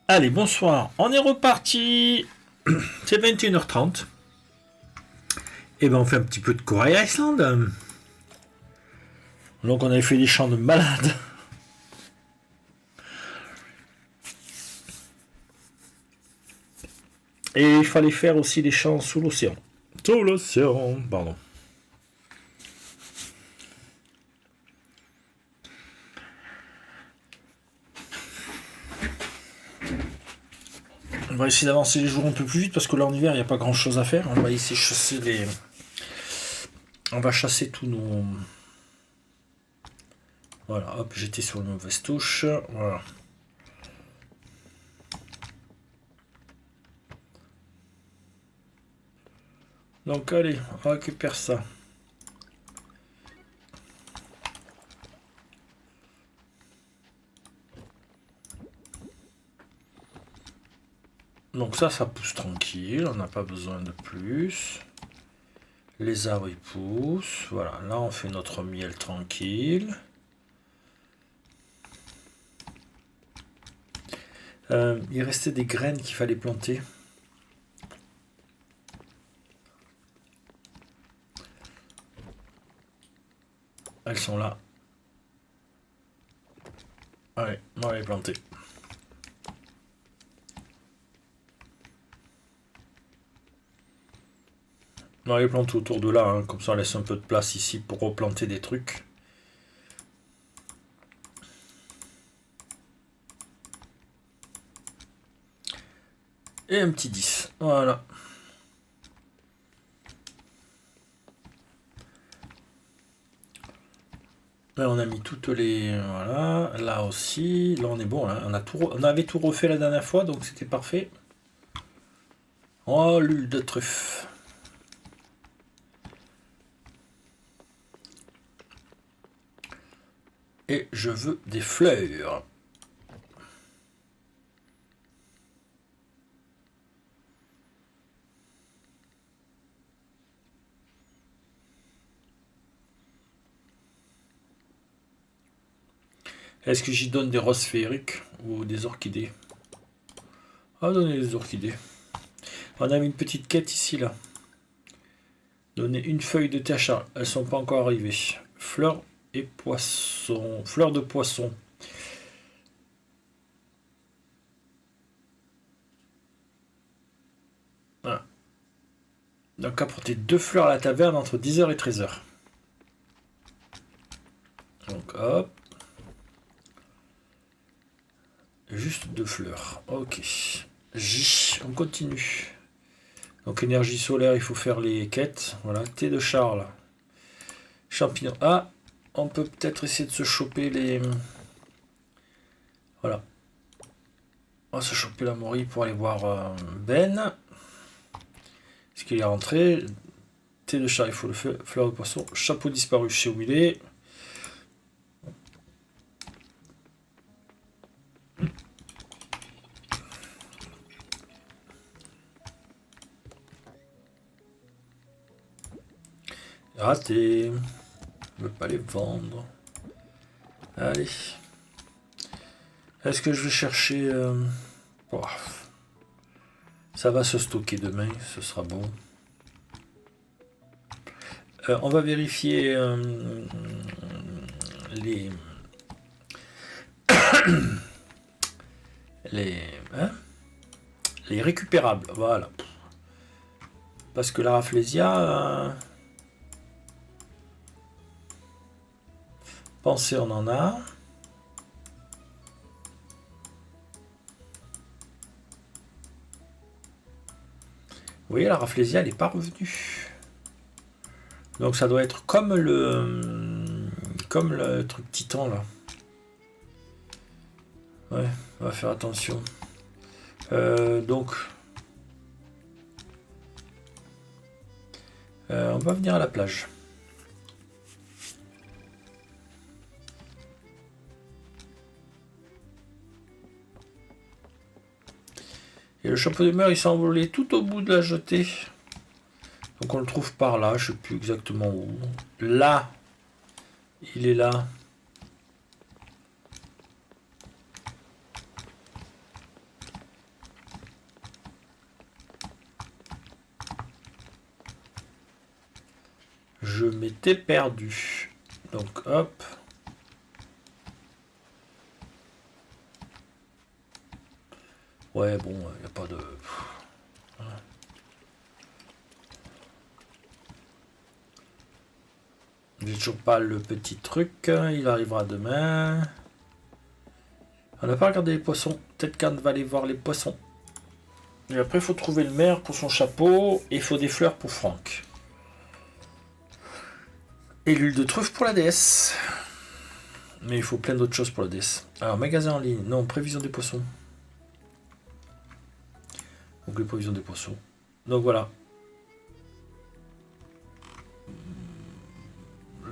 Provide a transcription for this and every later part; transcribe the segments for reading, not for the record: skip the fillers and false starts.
Allez, bonsoir, on est reparti. C'est 21h30. Et ben on fait un petit peu de Corée Iceland. Donc on avait fait des chants de malade. Et il fallait faire aussi des chants sous l'océan. Sous l'océan, pardon. On va essayer d'avancer les jours un peu plus vite parce que là en hiver il n'y a pas grand chose à faire. On va essayer de chasser les. On va chasser tous nos. Voilà, hop, j'étais sur une mauvaise touche. Voilà. Donc allez, on récupère ça. Donc ça pousse tranquille, on n'a pas besoin de plus. Les arbres ils poussent. Voilà, là on fait notre miel tranquille. Il restait des graines qu'il fallait planter. Elles sont là. Allez, on va les planter. On les plante autour de là, hein, comme ça on laisse un peu de place ici pour replanter des trucs. Et un petit 10. Voilà. Là on a mis toutes les... Voilà. Là aussi. Là on est bon. Là. On avait tout refait la dernière fois, donc c'était parfait. Oh, l'huile de truffe. Et je veux des fleurs. Est-ce que j'y donne des roses féeriques ou des orchidées? Ah, donner des orchidées. On a mis une petite quête ici, là. Donner une feuille de thé à Charles. Elles sont pas encore arrivées. Fleurs et poissons. Fleurs de poisson. Voilà. Donc apporter 2 fleurs à la taverne entre 10h et 13h. Donc hop. Juste 2 fleurs. Ok. J. On continue. Donc énergie solaire, il faut faire les quêtes. Voilà. Thé de Charles. Champignons. Ah, on peut peut-être essayer de se choper les... Voilà. On va se choper la morille pour aller voir Ben. Est-ce qu'il est rentré? Thé de Charles, il faut le faire. Fleur de poisson. Chapeau disparu chez où il est. Raté. Je ne veux pas les vendre. Allez. Est-ce que je vais chercher... Oh. Ça va se stocker demain, ce sera bon. On va vérifier les... les récupérables, voilà. Parce que la Rafflesia... Pensez, on en a. Vous voyez, la Rafflesia, elle n'est pas revenue. Donc ça doit être comme le truc titan, là. Ouais, on va faire attention. Donc... on va venir à la plage. Et le chapeau de mer, il s'est envolé tout au bout de la jetée. Donc on le trouve par là, je ne sais plus exactement où. Là, il est là. Je m'étais perdu. Donc hop. Ouais, bon, il n'y a pas de... J'ai toujours pas le petit truc. Il arrivera demain. On n'a pas regardé les poissons. Peut-être qu'Anne va aller voir les poissons. Et après, il faut trouver le maire pour son chapeau. Et il faut des fleurs pour Franck. Et l'huile de truffe pour la déesse. Mais il faut plein d'autres choses pour la déesse. Alors, magasin en ligne. Non, prévision des poissons. Donc, les prévisions des poissons. Donc, voilà.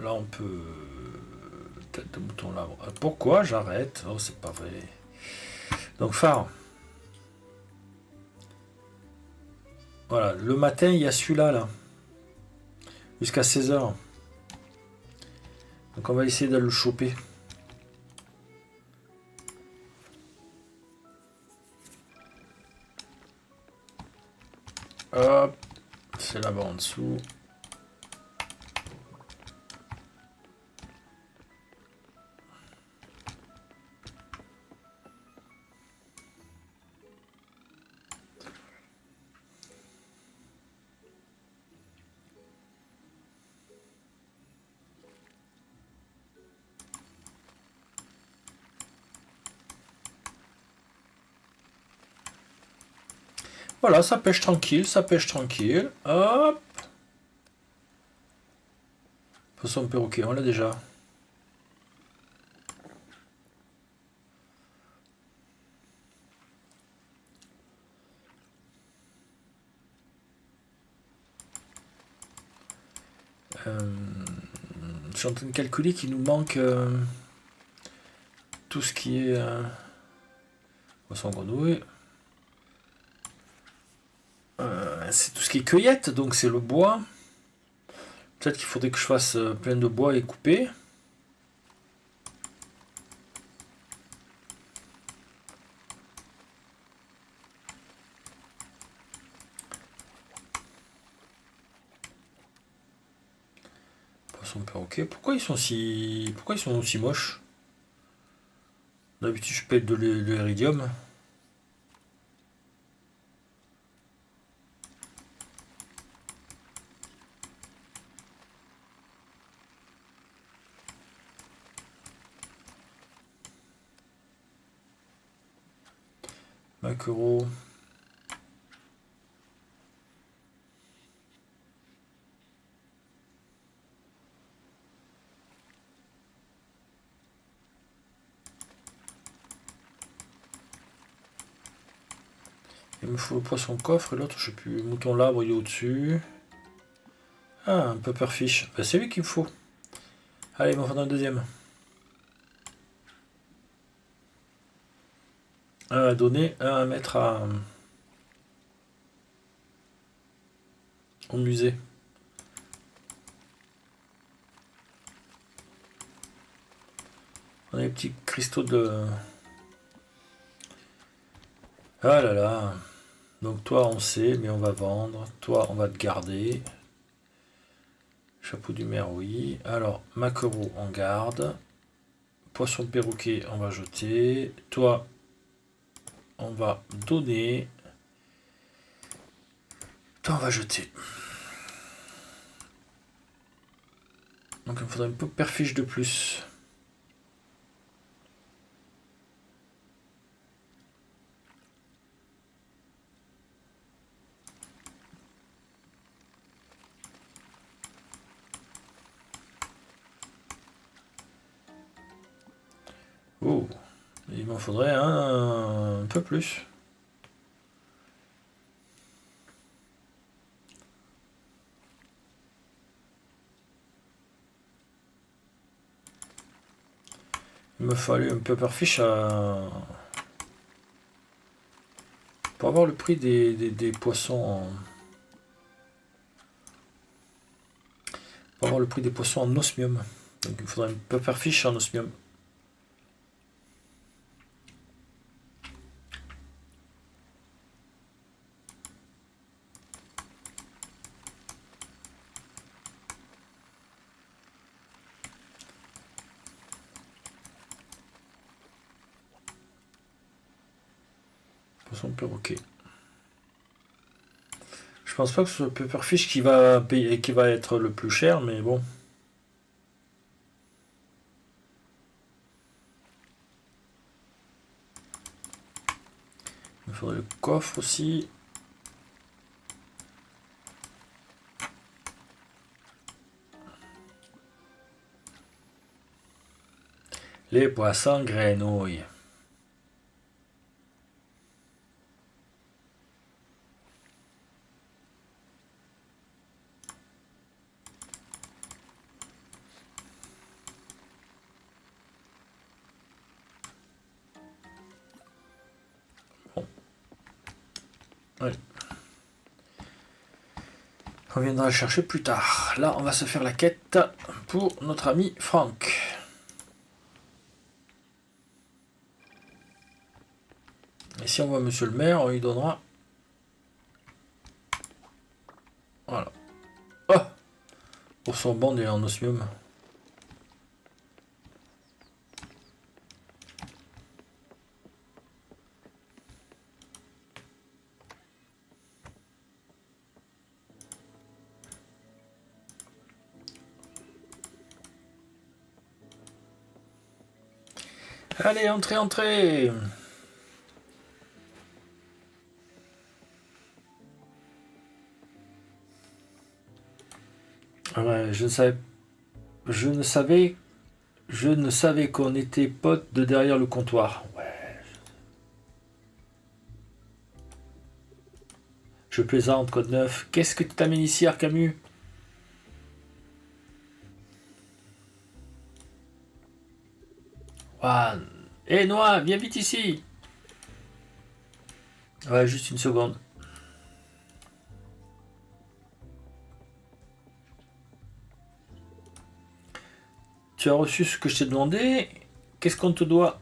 Là, on peut... Tête de mouton là. Pourquoi j'arrête? Oh, c'est pas vrai. Donc, phare. Voilà. Le matin, il y a celui-là, là. Jusqu'à 16h. Donc, on va essayer d'aller le choper. Hop. C'est là-bas en dessous. Voilà, ça pêche tranquille, ça pêche tranquille. Hop. Poisson perroquet, on l'a déjà. Je suis en train de calculer qu'il nous manque tout ce qui est poisson grenouille. C'est tout ce qui est cueillette, donc c'est le bois. Peut-être qu'il faudrait que je fasse plein de bois et couper. Poisson perroquet. Pourquoi ils sont aussi moches? D'habitude je pète de l'iridium. Maquereau. Il me faut le poisson coffre et l'autre, je sais plus. Mouton labre, il est au-dessus. Ah, un pufferfish. Ben, c'est lui qu'il me faut. Allez, il m'en faudra un deuxième. Un à donner, un à mettre au musée. On a les petits cristaux de... Ah là là. Donc toi on sait, mais on va vendre. Toi on va te garder. Chapeau du maire, oui. Alors, maquereau on garde. Poisson perroquet on va jeter. Toi on va donner. Toi on va jeter. Donc il me faudrait un peu perfiche de plus. Oh, il m'en faudrait un peu plus. Il me fallait un peu perfiche pour avoir le prix des poissons pour avoir le prix des poissons en osmium. Donc il me faudrait un peu perfiche en osmium. Poisson perroquet. Je pense pas que ce soit Pepperfish qui va payer, qui va être le plus cher, mais bon. Il faudrait le coffre aussi. Les poissons grenouilles. Bon. Allez. On viendra le chercher plus tard. Là, on va se faire la quête pour notre ami Franck. Et si on voit monsieur le maire, on lui donnera... Voilà. Oh, pour son bande et en osmium. Allez, entrez, entrez. Ouais, je ne savais qu'on était potes de derrière le comptoir. Ouais. Je plaisante, code 9. Qu'est-ce que tu t'amènes ici, Arcamu? Juan. Hé, Noah, viens vite ici. Ouais, juste une seconde. Tu as reçu ce que je t'ai demandé. Qu'est-ce qu'on te doit?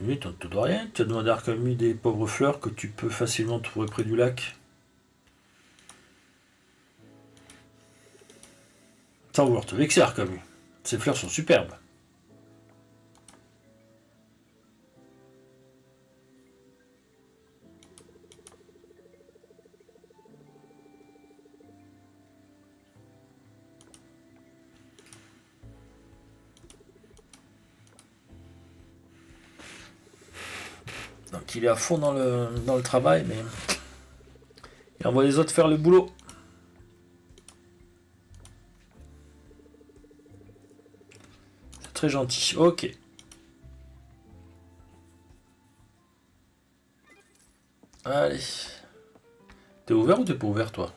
Limite, on ne te doit rien. Tu as demandé à Arcamu des pauvres fleurs que tu peux facilement trouver près du lac. Sans vouloir te vexer, Arcamu. Ces fleurs sont superbes. Donc il est à fond dans le travail, mais il envoie les autres faire le boulot. C'est très gentil. Ok. Allez. T'es ouvert ou t'es pas ouvert, toi?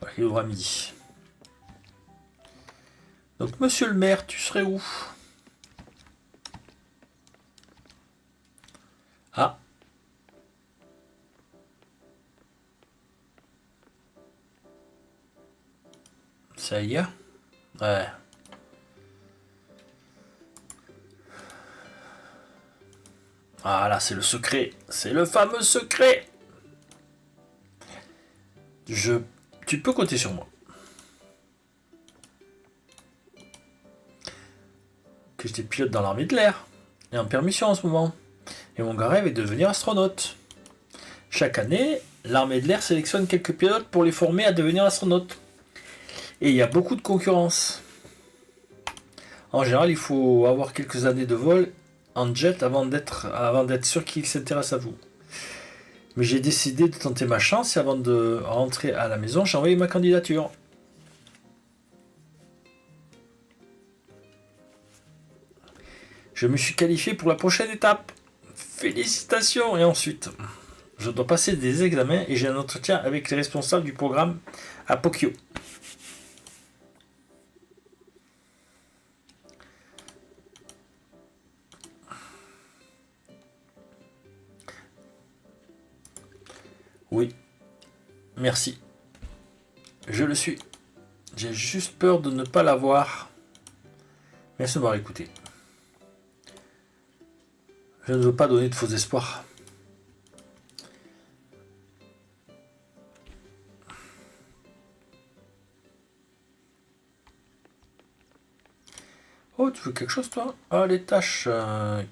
Ouais, il ouvre à midi. Donc, monsieur le maire, tu serais où? Ah. Ça y est. Ouais. Ah là, c'est le secret. C'est le fameux secret. Tu peux compter sur moi. Que j'étais pilote dans l'armée de l'air. Et en permission en ce moment. Et mon rêve est de devenir astronaute. Chaque année, l'armée de l'air sélectionne quelques pilotes pour les former à devenir astronautes. Et il y a beaucoup de concurrence. En général, il faut avoir quelques années de vol en jet avant d'être sûr qu'il s'intéresse à vous. Mais j'ai décidé de tenter ma chance et avant de rentrer à la maison, j'ai envoyé ma candidature. Je me suis qualifié pour la prochaine étape. Félicitations! Et ensuite, je dois passer des examens et j'ai un entretien avec les responsables du programme à Pokyo. Oui, merci. Je le suis. J'ai juste peur de ne pas l'avoir. Merci de m'avoir écouté. Je ne veux pas donner de faux espoirs. Oh, tu veux quelque chose toi? Ah, les tâches.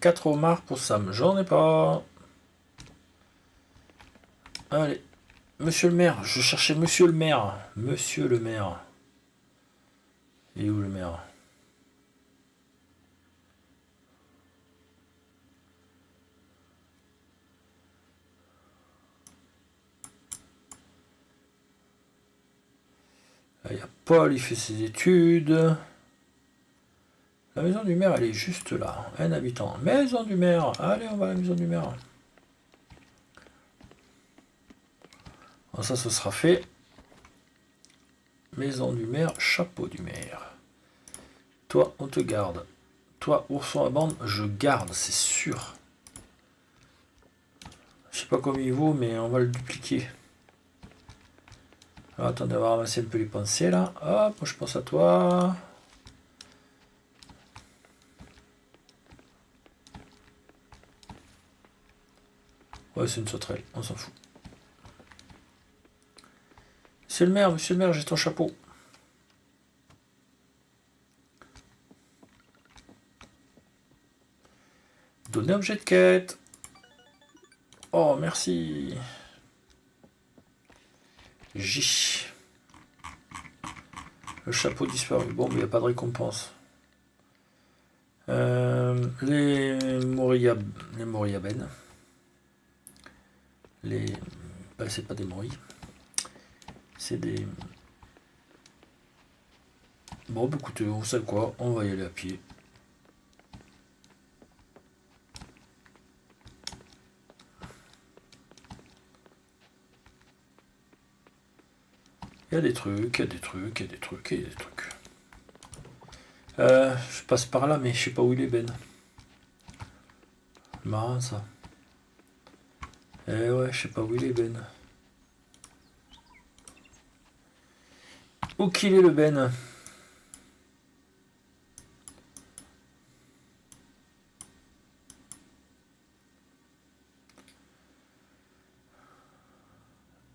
4 homards pour Sam. J'en ai pas. Allez. Monsieur le maire. Je cherchais monsieur le maire. Monsieur le maire. Il est où le maire? Il y a Paul, il fait ses études. La maison du maire, elle est juste là. Un habitant. Maison du maire. Allez, on va à la maison du maire. Alors ça, ce sera fait. Maison du maire, chapeau du maire. Toi, on te garde. Toi, ourson à bande, je garde, c'est sûr. Je sais pas combien il vaut, mais on va le dupliquer. Alors, attendez, on va ramasser un peu les pensées là. Hop, moi je pense à toi. Ouais, c'est une sauterelle, on s'en fout. Monsieur le maire, j'ai ton chapeau. Donner objet de quête. Oh, merci. J. Le chapeau disparu. Bon, mais il n'y a pas de récompense. Les Moriaben. Ben, c'est pas des moris. C'est des... Bon, bah écoutez, vous savez quoi? On va y aller à pied. Il y a des trucs, il y a des trucs, il y a des trucs, il y a des trucs. Je passe par là, mais je sais pas où il est, Ben. Marrant, ça. Eh ouais, je sais pas où il est, Ben. Où qu'il est, le Ben?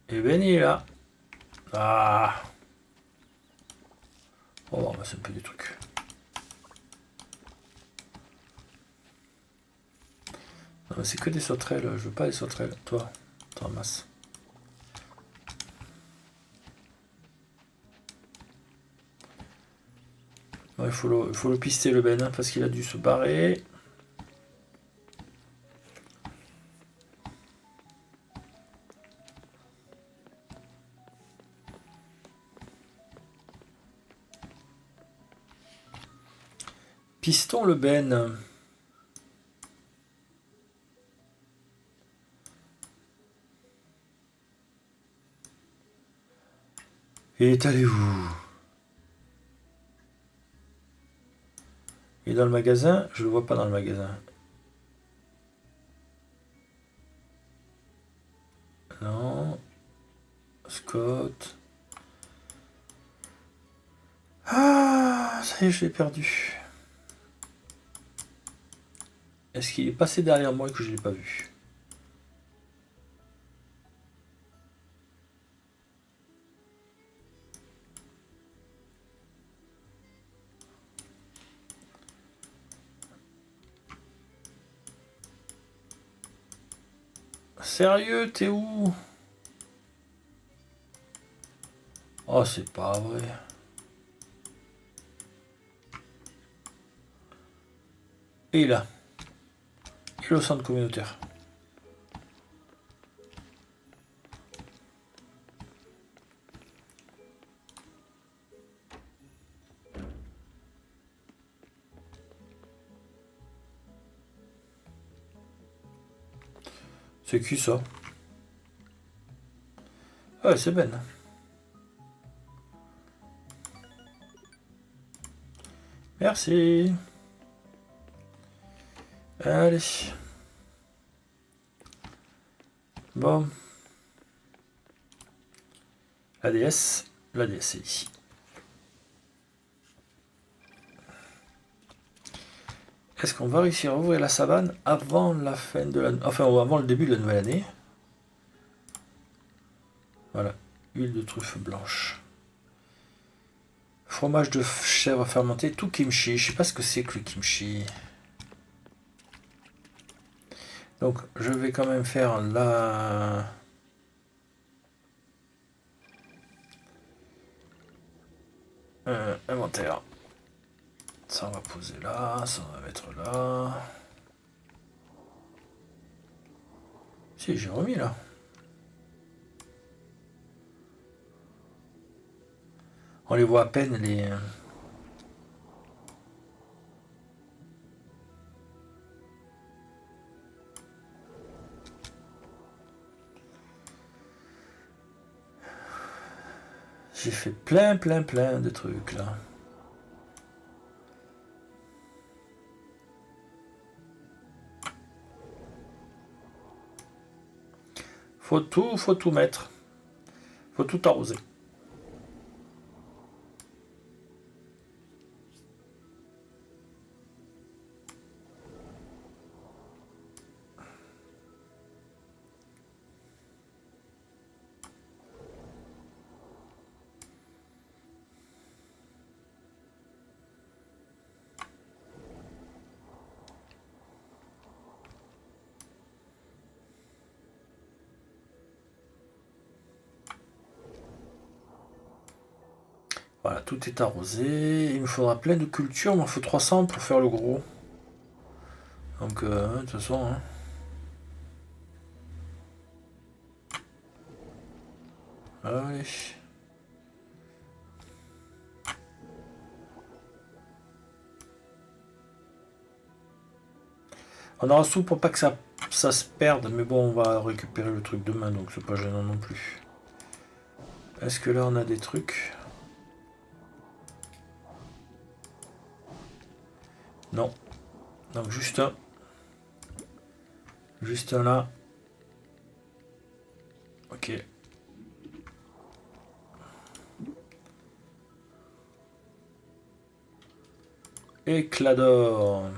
Et Ben, il est là. Ah. On va ramasser un peu des trucs. Non, mais c'est que des sauterelles. Je veux pas des sauterelles. Toi, t'en ramasses. Ouais, il faut le pister, le Ben, hein, parce qu'il a dû se barrer. Piston le Ben. Il est allé où? Il est dans le magasin? Je le vois pas dans le magasin. Non. Scott. Ah, ça y est, je l'ai perdu. Est-ce qu'il est passé derrière moi et que je l'ai pas vu? Sérieux, t'es où? Oh, c'est pas vrai. Et il est là. Il est au centre communautaire. C'est qui ça? Ah ouais, c'est Ben. Merci. Allez. Bon. La DS. La DS c'est ici. Est-ce qu'on va réussir à ouvrir la savane avant la fin de la... Enfin, avant le début de la nouvelle année? Voilà. Huile de truffe blanche. Fromage de chèvre fermenté, tout kimchi. Je sais pas ce que c'est que le kimchi. Donc je vais quand même faire la... inventaire. Ça on va poser là, ça on va mettre là. Si, j'ai remis là. On les voit à peine les... J'ai fait plein de trucs là. Faut tout mettre. Faut tout arroser. Voilà, tout est arrosé. Il me faudra plein de cultures, il m'en faut 300 pour faire le gros. Donc, de toute façon... Hein. Allez. On aura sous pour pas que ça se perde, mais bon, on va récupérer le truc demain, donc c'est pas gênant non plus. Est-ce que là on a des trucs? Non. Donc juste un. Juste un là. Ok. Éclat d'or.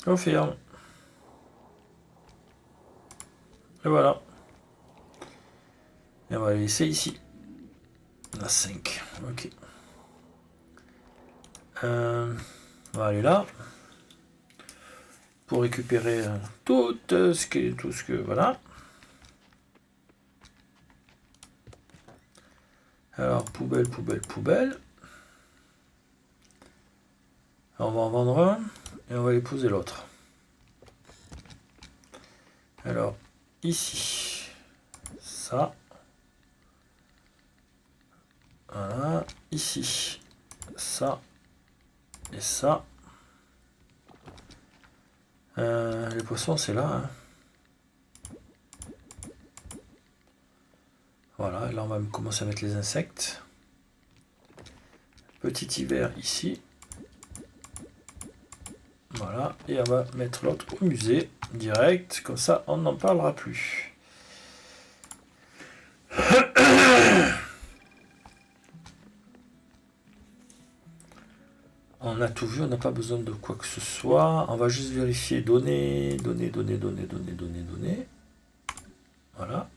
Confirme. Et voilà. Et on va les laisser ici. On a 5. Ok. On va aller là. Pour récupérer tout ce que... Voilà. Alors, poubelle. Alors, on va en vendre un. Et on va aller poser l'autre. Alors, ici. Ça. Voilà. Ici. Ça. Et ça. Les poissons, c'est là. Hein. Voilà, là on va commencer à mettre les insectes. Petit hiver ici. Voilà, et on va mettre l'autre au musée, direct, comme ça on n'en parlera plus. On a tout vu, on n'a pas besoin de quoi que ce soit. On va juste vérifier données. Voilà.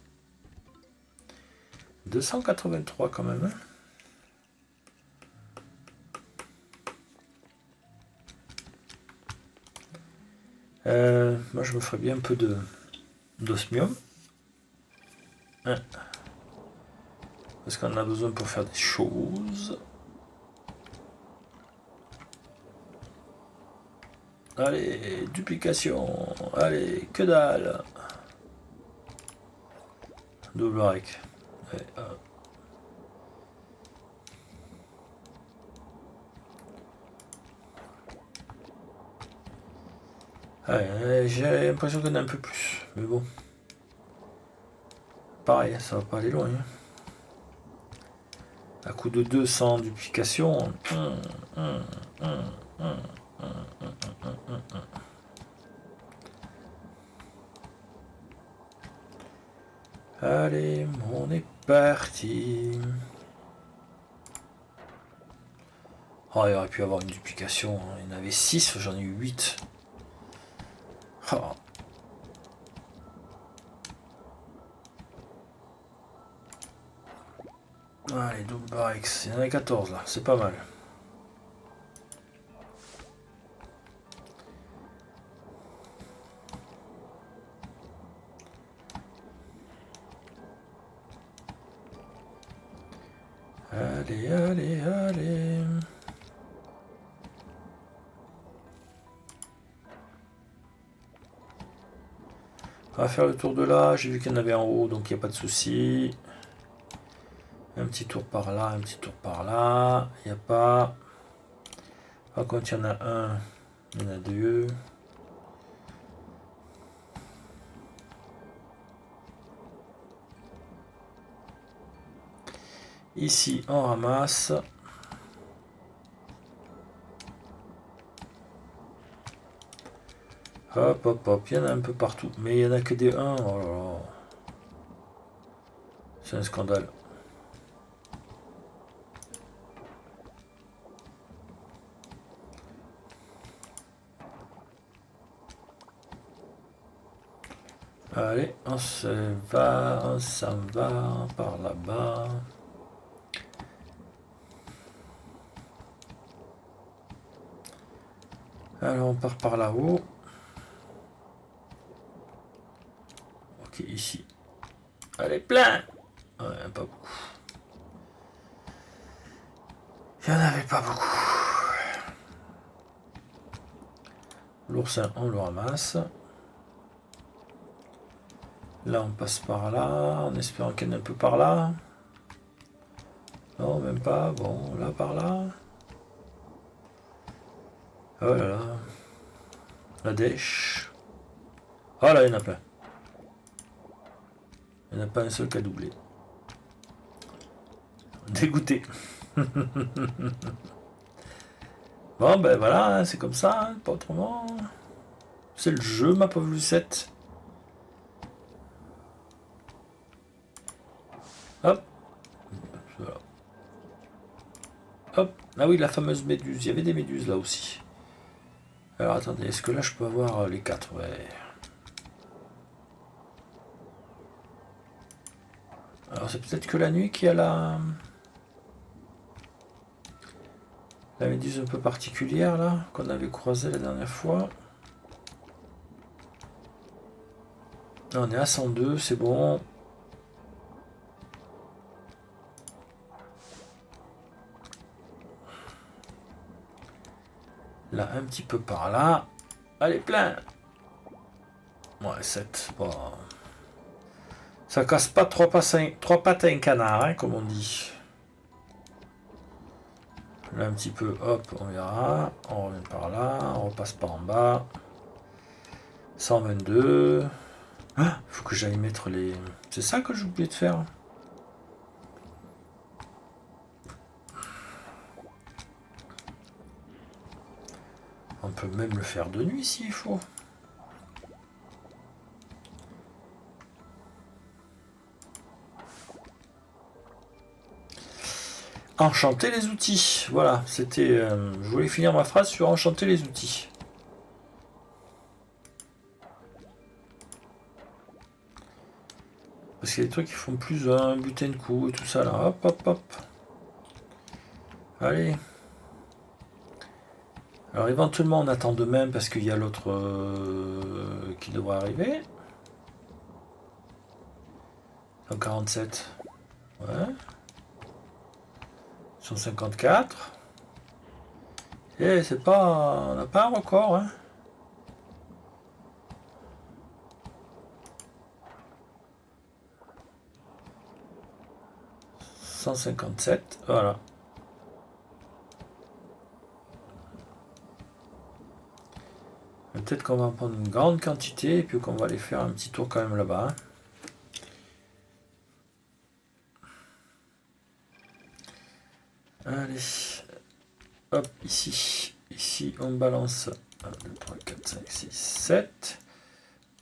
283 quand même. Moi je me ferais bien un peu d'osmium. Hein. Parce qu'on en a besoin pour faire des choses. Allez, duplication. Allez, que dalle. Double rec. Ouais, ouais, j'ai l'impression qu'on a un peu plus. Mais bon. Pareil, ça va pas aller loin. Hein. À coup de 200 duplications. Allez, on est parti. Oh, il aurait pu y avoir une duplication. Hein. Il y en avait 6, j'en ai eu 8. Oh. Allez, double barrex. Il y en a 14 là, c'est pas mal. Allez, allez, allez. On va faire le tour de là. J'ai vu qu'il y en avait en haut, donc il n'y a pas de souci. Un petit tour par là, un petit tour par là. Il n'y a pas. Par contre, il y en a un, il y en a deux. Ici, on ramasse. Hop, hop, hop. Il y en a un peu partout. Mais il n'y en a que des 1. Oh là là. C'est un scandale. Allez, on s'en va par là-bas. Alors on part par là-haut. Ok, ici. Allez, plein. Ouais, pas beaucoup. Il n'y en avait pas beaucoup. L'oursin, on le ramasse. Là, on passe par là, en espérant qu'il y en ait un peu par là. Non, même pas. Bon, là, par là. Oh là là. La dèche. Oh là, il y en a plein. Il n'y en a pas un seul qui a doublé. Dégoûté. Bon, ben voilà, c'est comme ça, hein, pas autrement. C'est le jeu, ma pauvre Lucette. Hop. Voilà. Hop. Ah oui, la fameuse méduse. Il y avait des méduses là aussi. Alors attendez, est-ce que là je peux avoir les 4? Ouais. Alors c'est peut-être que la nuit qu'il y a la méduse un peu particulière là, qu'on avait croisée la dernière fois. Là, on est à 102, c'est bon. Là, un petit peu par là. Allez, plein. Ouais, 7. Bon. Ça casse pas trois pattes à un canard, hein, comme on dit. Là, un petit peu, hop, on verra. On revient par là, on repasse par en bas. 122. Ah, faut que j'aille mettre les... C'est ça que j'ai oublié de faire. On peut même le faire de nuit s'il faut. Enchanter les outils. Voilà, c'était... je voulais finir ma phrase sur enchanter les outils. Parce qu'il y a des trucs qui font plus un butin de coup et tout ça là. Hop, hop, hop. Allez. Alors éventuellement on attend demain parce qu'il y a l'autre qui devrait arriver. 147. Ouais. 154. Et c'est pas... On n'a pas un record, hein. « 157, voilà. Peut-être qu'on va en prendre une grande quantité et puis qu'on va aller faire un petit tour quand même là-bas. Hein. Allez, hop, ici. Ici, on balance 1, 2, 3, 4, 5, 6, 7.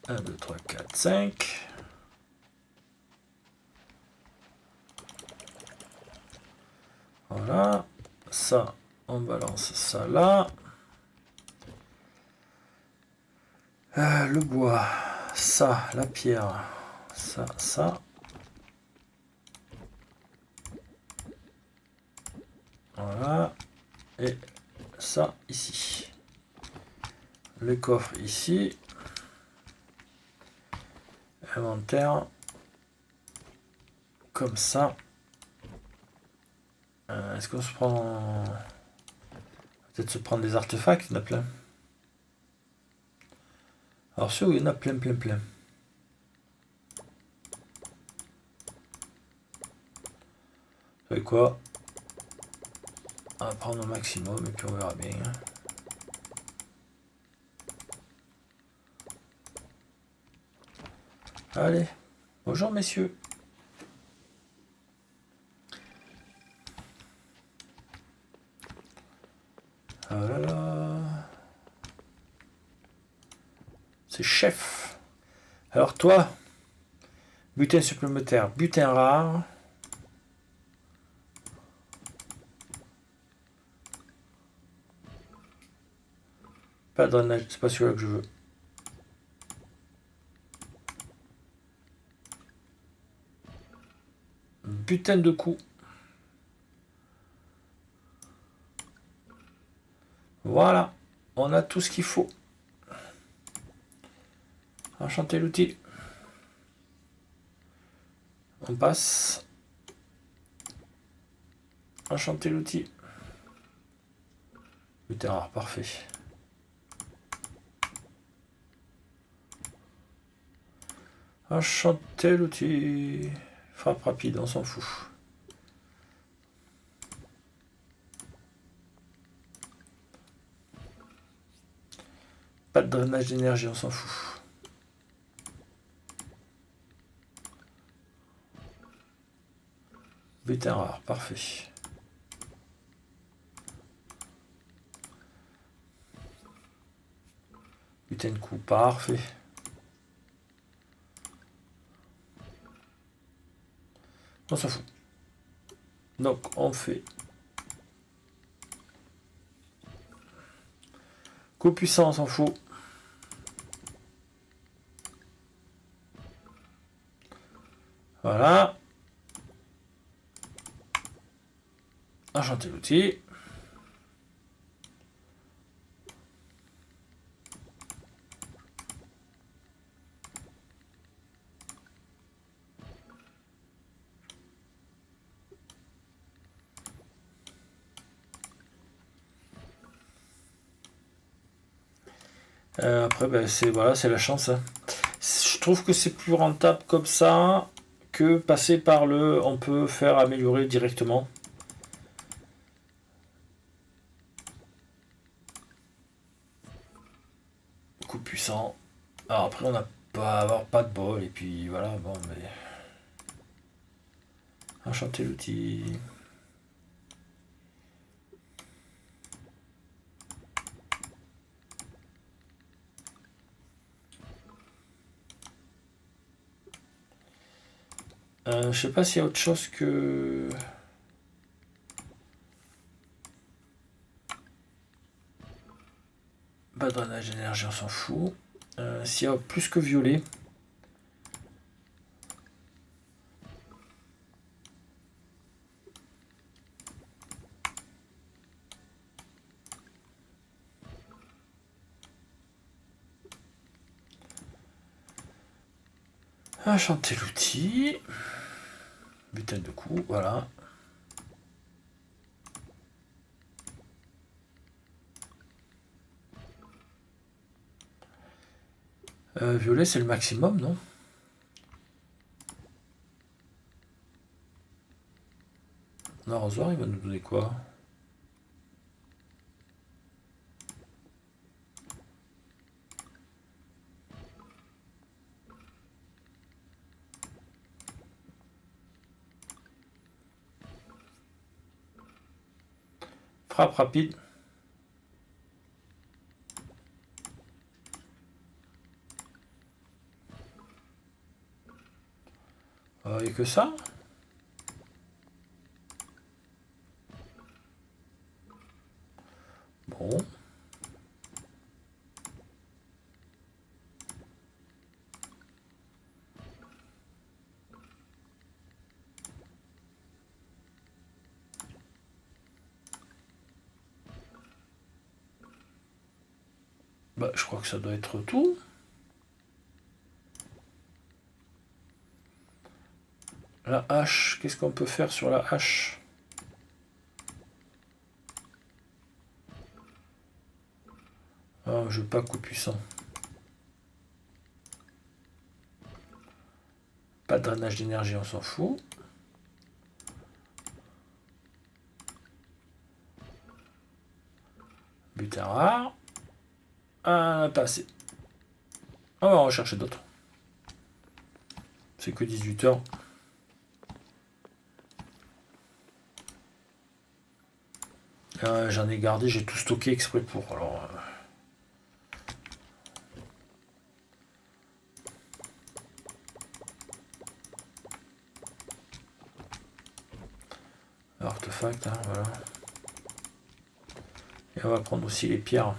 1, 2, 3, 4, 5. Voilà. Ça, On balance ça là. Le bois, ça, la pierre, ça, ça. Voilà. Et ça ici. Le coffre ici. Inventaire. Comme ça. Est-ce qu'on se prend... Peut-être se prendre des artefacts, il y en a plein. Alors sûr, il y en a plein. Vous savez quoi? On va prendre au maximum et puis on verra bien. Allez, bonjour messieurs. Oh là là. C'est chef. Alors toi, butin supplémentaire, butin rare. Pas de drainage, c'est pas celui-là que je veux. Butin de coup. Voilà, on a tout ce qu'il faut. Enchanté l'outil. On passe. Enchanté l'outil. Butin rare, parfait. Enchanté l'outil. Frappe rapide, on s'en fout. Pas de drainage d'énergie, on s'en fout. Butin rare, parfait. Butin de coup, parfait. On s'en fout. Donc on fait coup puissant, on s'en fout. Voilà. Enchanté l'outil. Après, ben, c'est voilà, c'est la chance. Hein. Je trouve que c'est plus rentable comme ça que passer par le. On peut faire améliorer directement. Coup puissant. Alors après, on n'a pas avoir pas de bol et puis voilà. Bon, mais enchanté l'outil. Je sais pas s'il y a autre chose que. Pas de drainage d'énergie, on s'en fout. S'il y a plus que violet. Enchanté l'outil. Butin de coup, voilà. Violet, c'est le maximum, non? L'arrosoir, il va nous donner quoi? Frappe rapide. Et que ça? Bah, je crois que ça doit être tout. La hache, qu'est-ce qu'on peut faire sur la hache? Ah, je veux pas coup puissant. Pas de drainage d'énergie, on s'en fout. Butin rare. Ah, pas assez. On va en rechercher d'autres. C'est que 18 heures. J'en ai gardé, j'ai tout stocké exprès pour. Artefact, hein, voilà. Et on va prendre aussi les pierres.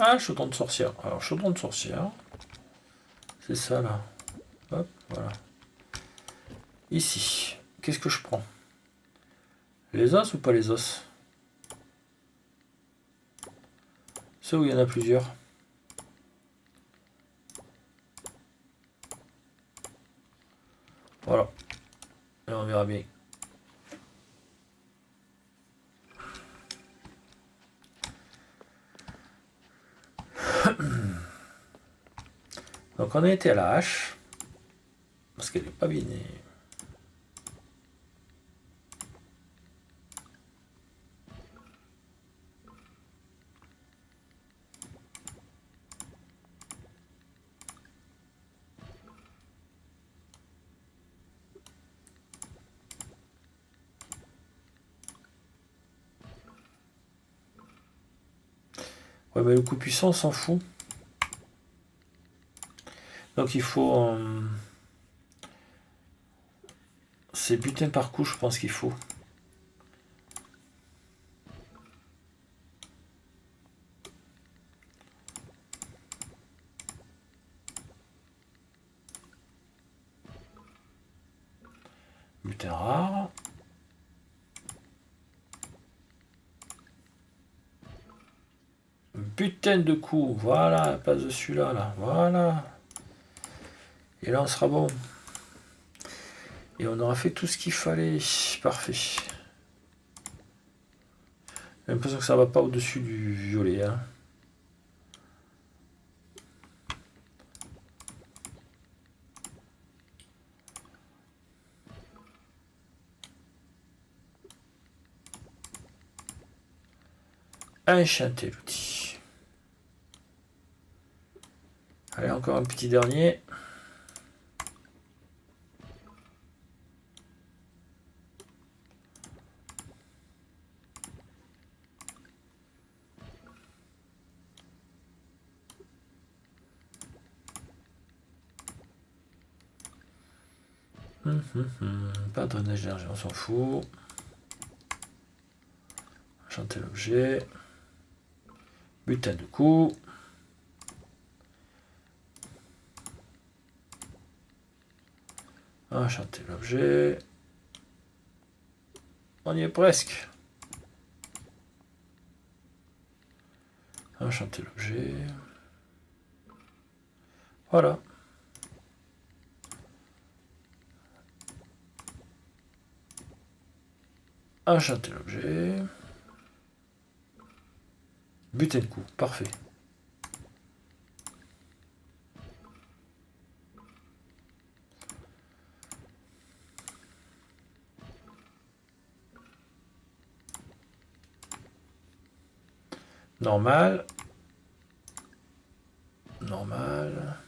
Ah, chaudron de sorcière. Alors, chaudron de sorcière. C'est ça, là. Hop, voilà. Ici. Qu'est-ce que je prends? Les os ou pas les os? Ceux où il y en a plusieurs. Voilà. Et on verra bien. Donc on a été à la hache. Parce qu'elle n'est pas bien. Ouais, mais le coup puissant, on s'en fout. Donc il faut... c'est butin par coup, je pense qu'il faut. Butin rare. Butin de coup. Voilà, à la place de celui-là, là. Voilà. Et là, on sera bon. Et on aura fait tout ce qu'il fallait. Parfait. J'ai l'impression que ça va pas au-dessus du violet. Hein. Enchanter l'outil. Allez, encore un petit dernier. Pas de drainage d'énergie, on s'en fout. Enchanter l'objet. Butin de coup. Enchanter l'objet. On y est presque. Enchanter l'objet. Voilà. Enchanter l'objet. Butin de coup, parfait. Normal. Normal.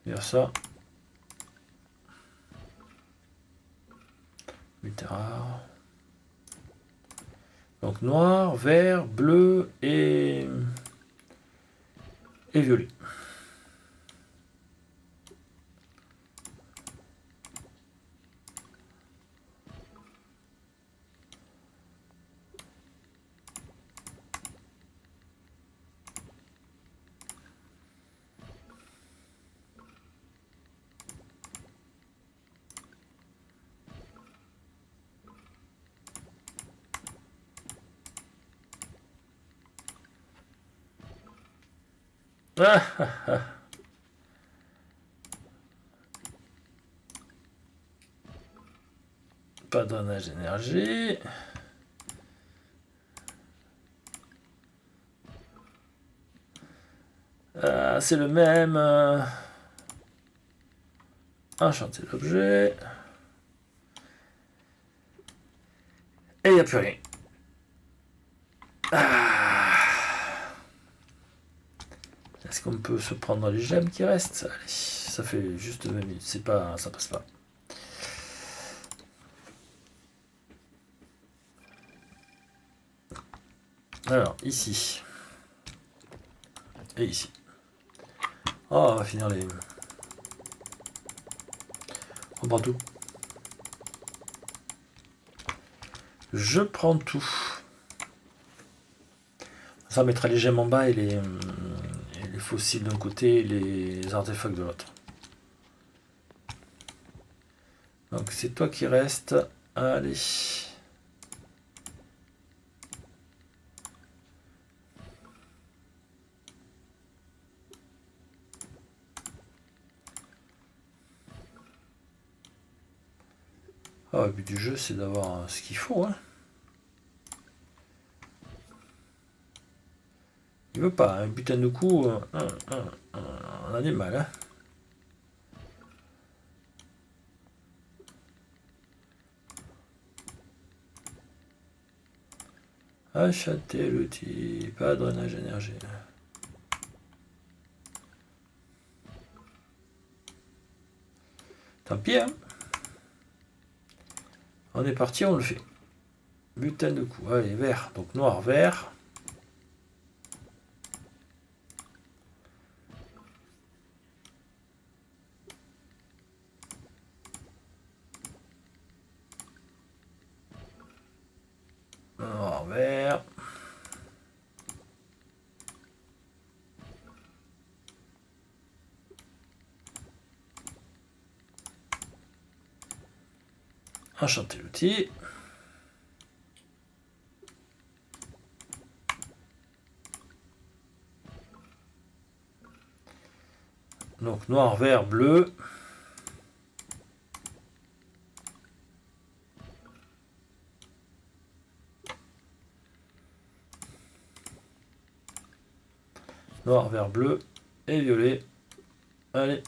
Dire ça. Butin rare. Donc noir, vert, bleu et violet. Ah, ah, ah. Pas de drainage d'énergie. C'est le même. Enchanter l'objet. Et il n'y a plus rien. Est-ce qu'on peut se prendre les gemmes qui restent? Allez, ça fait juste 20 minutes. C'est pas, ça passe pas. Alors, ici. Et ici. Oh, on va finir les... On prend tout. Je prends tout. Ça mettra les gemmes en bas et les fossiles d'un côté et les artefacts de l'autre. Donc c'est toi qui reste. Allez. Ah, le but du jeu, c'est d'avoir ce qu'il faut. Hein. Il veut pas. Un butin de coup, on a du mal. Hein. Acheter l'outil. Pas de drainage énergie. Tant pis, hein. On est parti, on le fait. Butin de coup. Allez, vert. Donc noir, vert. Noir, vert. Enchanter l'outil. Donc noir, vert, bleu. Noir, vert, bleu et violet. Allez.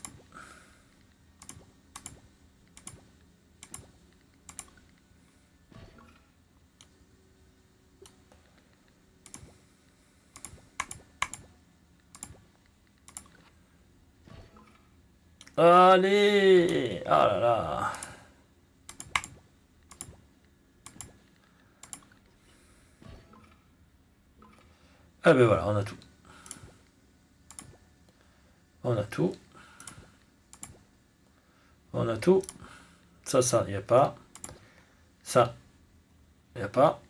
Allez. Ah là là. Ah ben voilà, on a tout. On a tout. On a tout. Ça, il n'y a pas. Ça, il n'y a pas.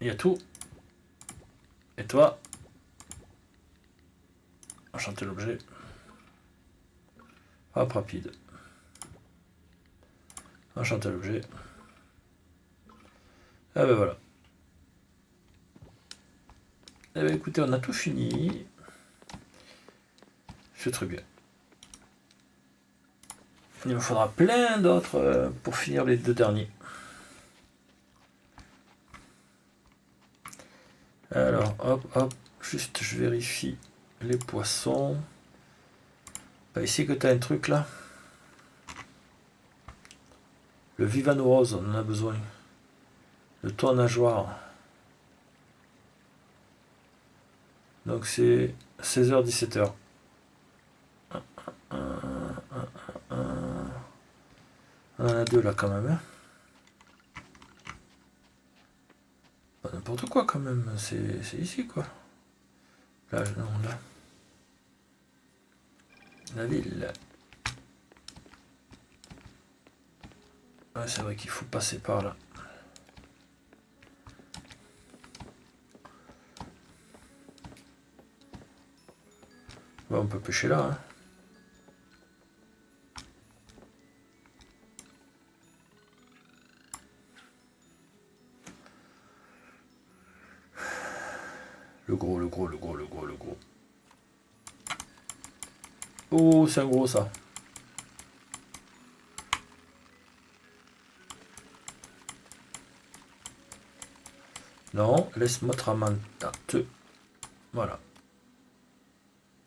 Il y a tout. Et toi, enchanter l'objet. Hop, rapide. Enchanter l'objet. Ah ben voilà. Eh ben écoutez, on a tout fini. C'est très bien. Il me faudra plein d'autres pour finir les deux derniers. Alors, hop, hop. Juste, je vérifie les poissons. Bah, ici que tu as un truc là. Le Vivano Rose, on en a besoin. Le toit nageoire. Donc c'est 16h, 17h. On en a deux là quand même. Hein. Pas n'importe quoi quand même. C'est ici quoi. Là, non, là. La ville. Ouais, c'est vrai qu'il faut passer par là. Ouais, on peut pêcher là. Hein. Le gros. Oh, c'est un gros ça. Non, laisse-moi te. Voilà.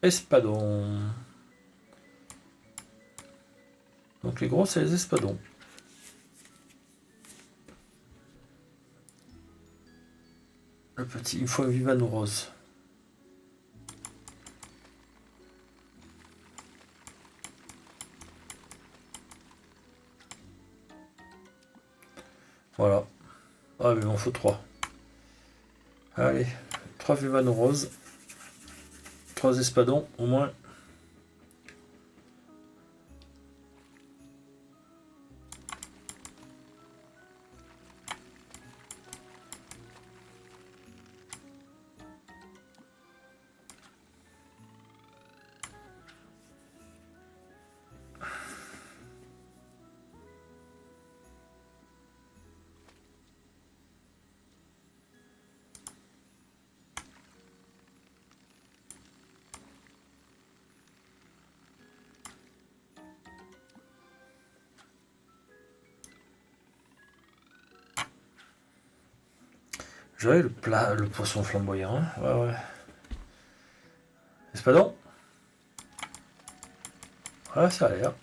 Espadon. Donc les gros, c'est les espadons. Le petit, il faut un Vivano rose. Voilà. Ah, mais il m'en faut 3. Allez, 3 Vivano roses. 3 espadons, au moins. J'avais le plat, le poisson flamboyant. Hein. Ouais, ouais. Espadon. Ouais, ça a l'air.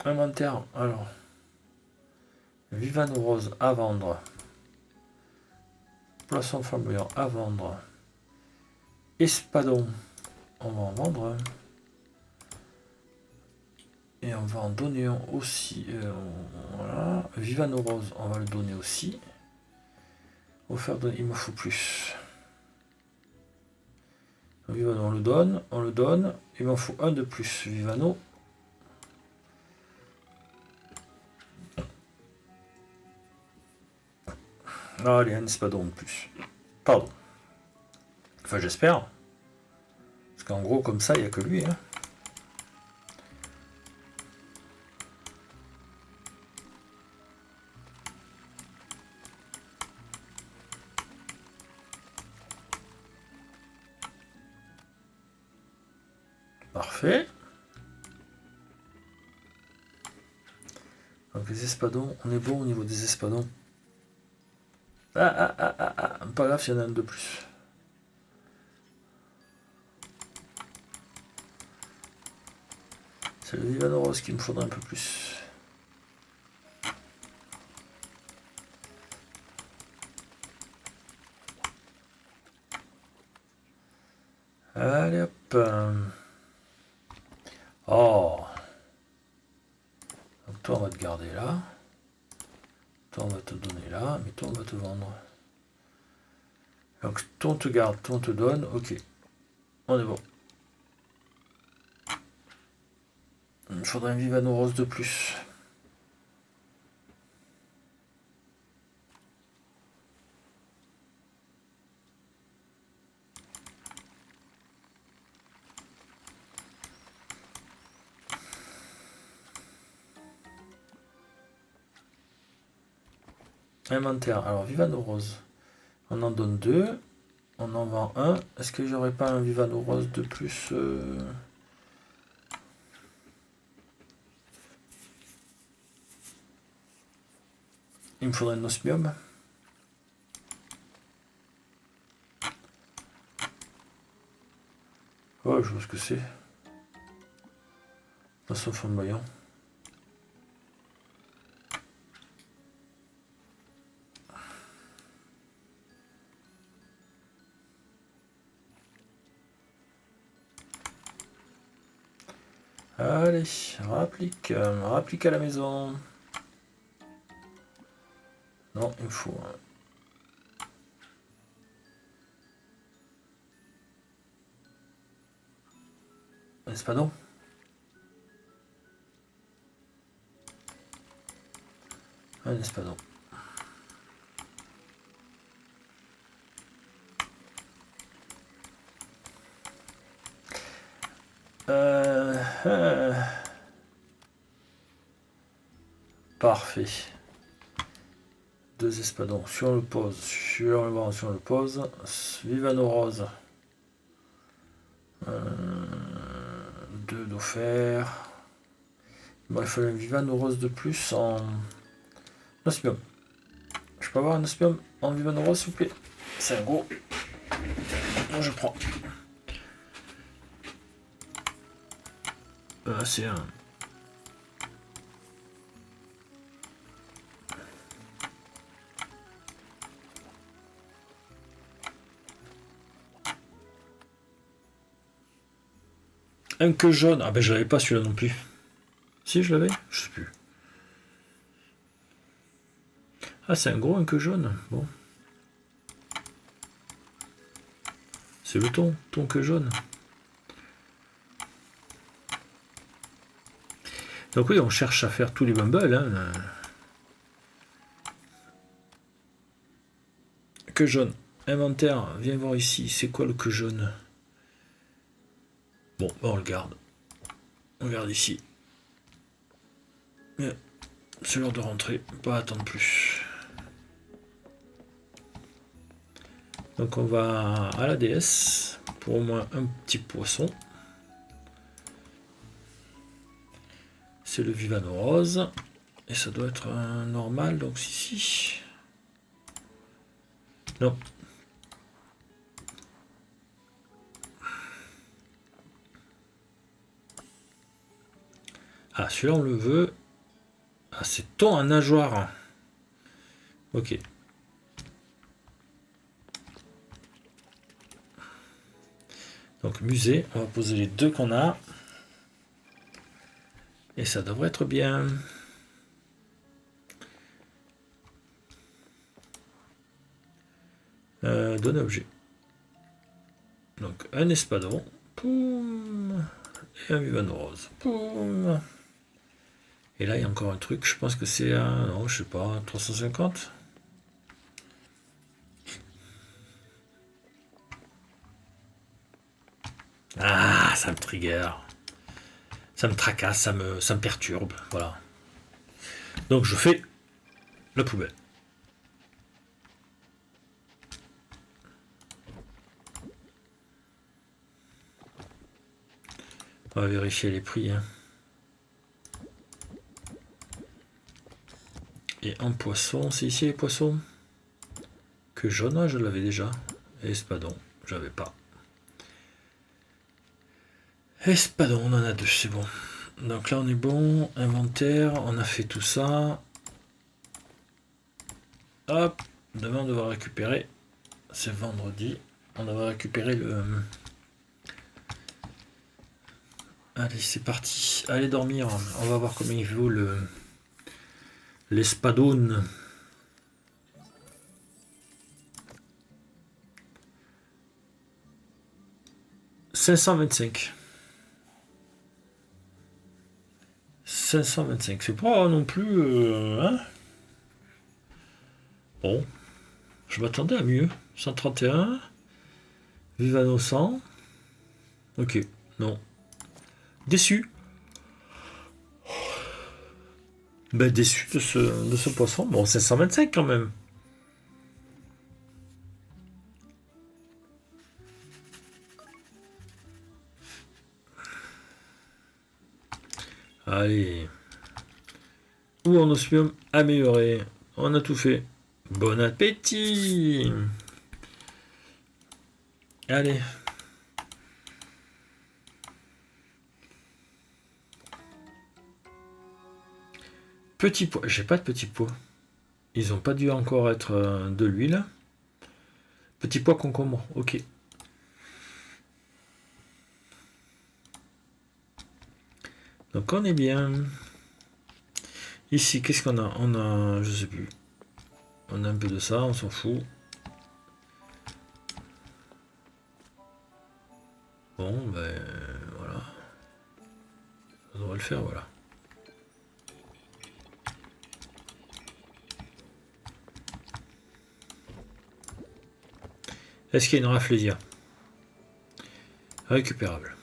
Inventaire, alors. Vivano rose à vendre. Poisson flamboyant à vendre. Espadon, on va en vendre. Et on va en donner un aussi. Voilà. Vivano rose, on va le donner aussi. Offert de... Il me faut plus. Vivano, on le donne, on le donne. Il m'en faut un de plus. Vivano. Ah, allez, un espadon de plus. Pardon. Enfin, j'espère. Parce qu'en gros, comme ça, il n'y a que lui. Hein. Parfait. Donc les espadons, on est bon au niveau des espadons. Pas grave, il y en a un de plus. C'est le Vivano rose qu'il me faudrait un peu plus. Allez hop. Oh. Donc toi on va te garder là. Toi on va te donner là. Mais toi on va te vendre. Donc toi on te garde, toi on te donne. Ok. On est bon. Il me faudrait un Vivano rose de plus. Inventaire. Alors Vivano rose. On en donne 2. On en vend un. Est-ce que j'aurais pas un Vivano rose de plus Il me faudrait un osmium. Ouais, je vois ce que c'est. Poisson flamboyant. Allez, rapplique à la maison. Non, il me faut un espadon. Un espadon. Parfait. 2 espadons. Si on le pose, sur le banc, si on le pose. Vivano rose. 2 d'offert. Bon, il faut un Vivano rose de plus en Nospium. Je peux avoir un Nospium en Vivano rose, s'il vous plaît? C'est un gros. Moi, je prends. C'est un queue jaune. Ah ben je l'avais pas celui-là non plus. Si je l'avais? Je sais plus. Ah c'est un gros un queue jaune. Bon. C'est le ton queue jaune. Donc oui, on cherche à faire tous les bumbles. Hein. Queue jaune. Inventaire, viens voir ici. C'est quoi le queue jaune? Bon, ben on le garde. On regarde ici. C'est l'heure de rentrer. Pas attendre plus. Donc on va à la déesse pour au moins un petit poisson. C'est le Vivano rose. Et ça doit être un normal, donc ici. Non. Ah, celui-là on le veut. Ah, c'est ton un nageoire. Ok. Donc musée, on va poser les 2 qu'on a. Et ça devrait être bien. Donner objet. Donc un espadon. Poum. Et un Vivano rose. Poum. Et là il y a encore un truc. Je pense que c'est un. Non, je sais pas, 350. Ah, ça me trigger. Ça me tracasse, ça me perturbe. Voilà. Donc je fais la poubelle. On va vérifier les prix. Hein. Et en poisson, c'est ici les poissons. Que jaune, je l'avais déjà. Et espadon, j'avais pas. Espadon, on en a 2, c'est bon. Donc là on est bon. Inventaire, on a fait tout ça. Hop, demain on devra récupérer. C'est vendredi. On devra récupérer le. Allez, c'est parti. Allez dormir. On va voir combien il vaut le. L'espadone. « 525. 525. C'est pas non plus. Hein bon. Je m'attendais à mieux. 131. Vivano 100. Ok. Non. Déçu. Ben déçu de ce poisson. Bon, 525 quand même. Allez. Ou en osmium amélioré. On a tout fait. Bon appétit. Allez. Petit pois. J'ai pas de petits pois. Ils ont pas dû encore être de l'huile. Petit pois concombre. Ok. Donc on est bien. Ici, qu'est-ce qu'on a? On a, je sais plus. On a un peu de ça, on s'en fout. Bon, ben voilà. Ça devrait le faire, voilà. Est-ce qu'il y a une raflesia? Récupérable.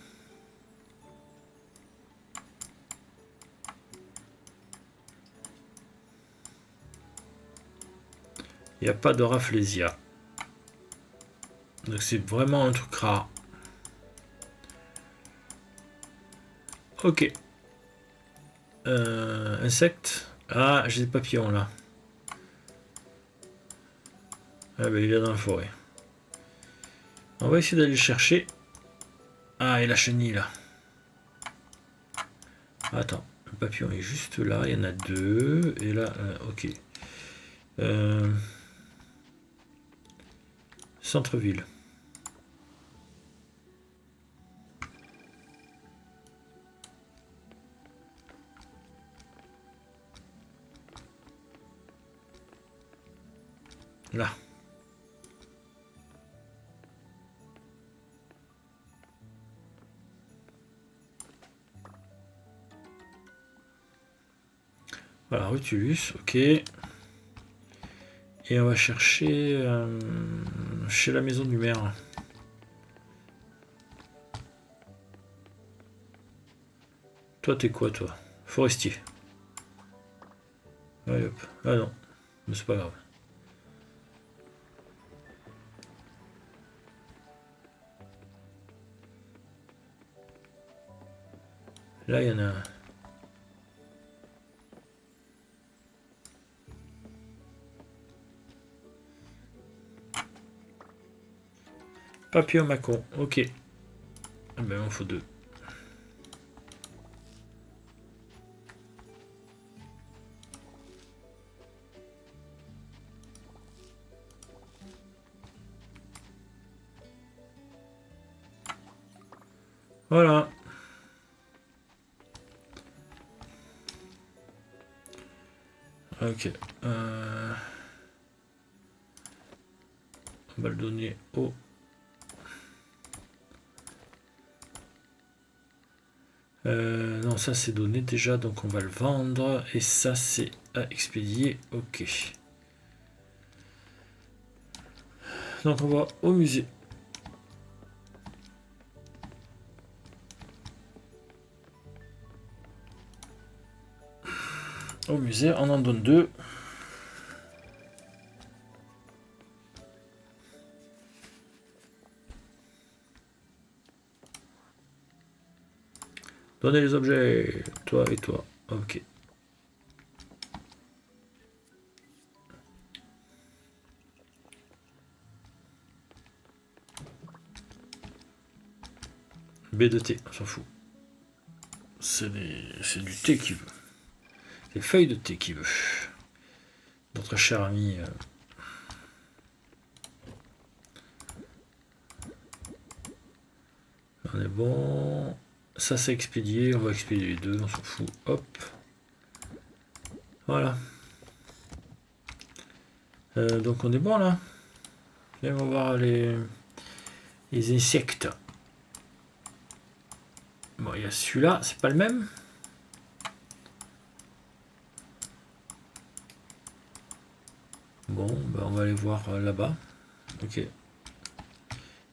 Il n'y a pas de Rafflesia. Donc c'est vraiment un truc rare. Ok. Insectes. Ah, j'ai des papillons là. Ah ben il est dans la forêt. On va essayer d'aller le chercher. Ah, et la chenille là. Attends, le papillon est juste là. Il y en a deux. Et là, ok. Centre-ville. Là. Voilà, Rutulus, ok. Et on va chercher chez la maison du maire. Toi, t'es quoi, toi? Forestier. Allez hop. Ah non, mais c'est pas grave. Là, il y en a un. Papillon Macon, ok. Ah ben, il en faut deux. Voilà. Ok. On va le donner au... non, ça c'est donné déjà, donc on va le vendre. Et ça c'est à expédier. Ok. Donc on va au musée. Au musée, on en donne deux. Donnez les objets, toi et toi. Ok. B de thé, on s'en fout. C'est du thé qui veut. Des feuilles de thé qui veut. Notre cher ami. On est bon. Ça c'est expédié. On va expédier les deux, on s'en fout. Hop. Voilà. Donc on est bon là. Et on va voir les insectes. Bon, il y a celui-là, c'est pas le même. Bon, ben on va aller voir là-bas. Ok.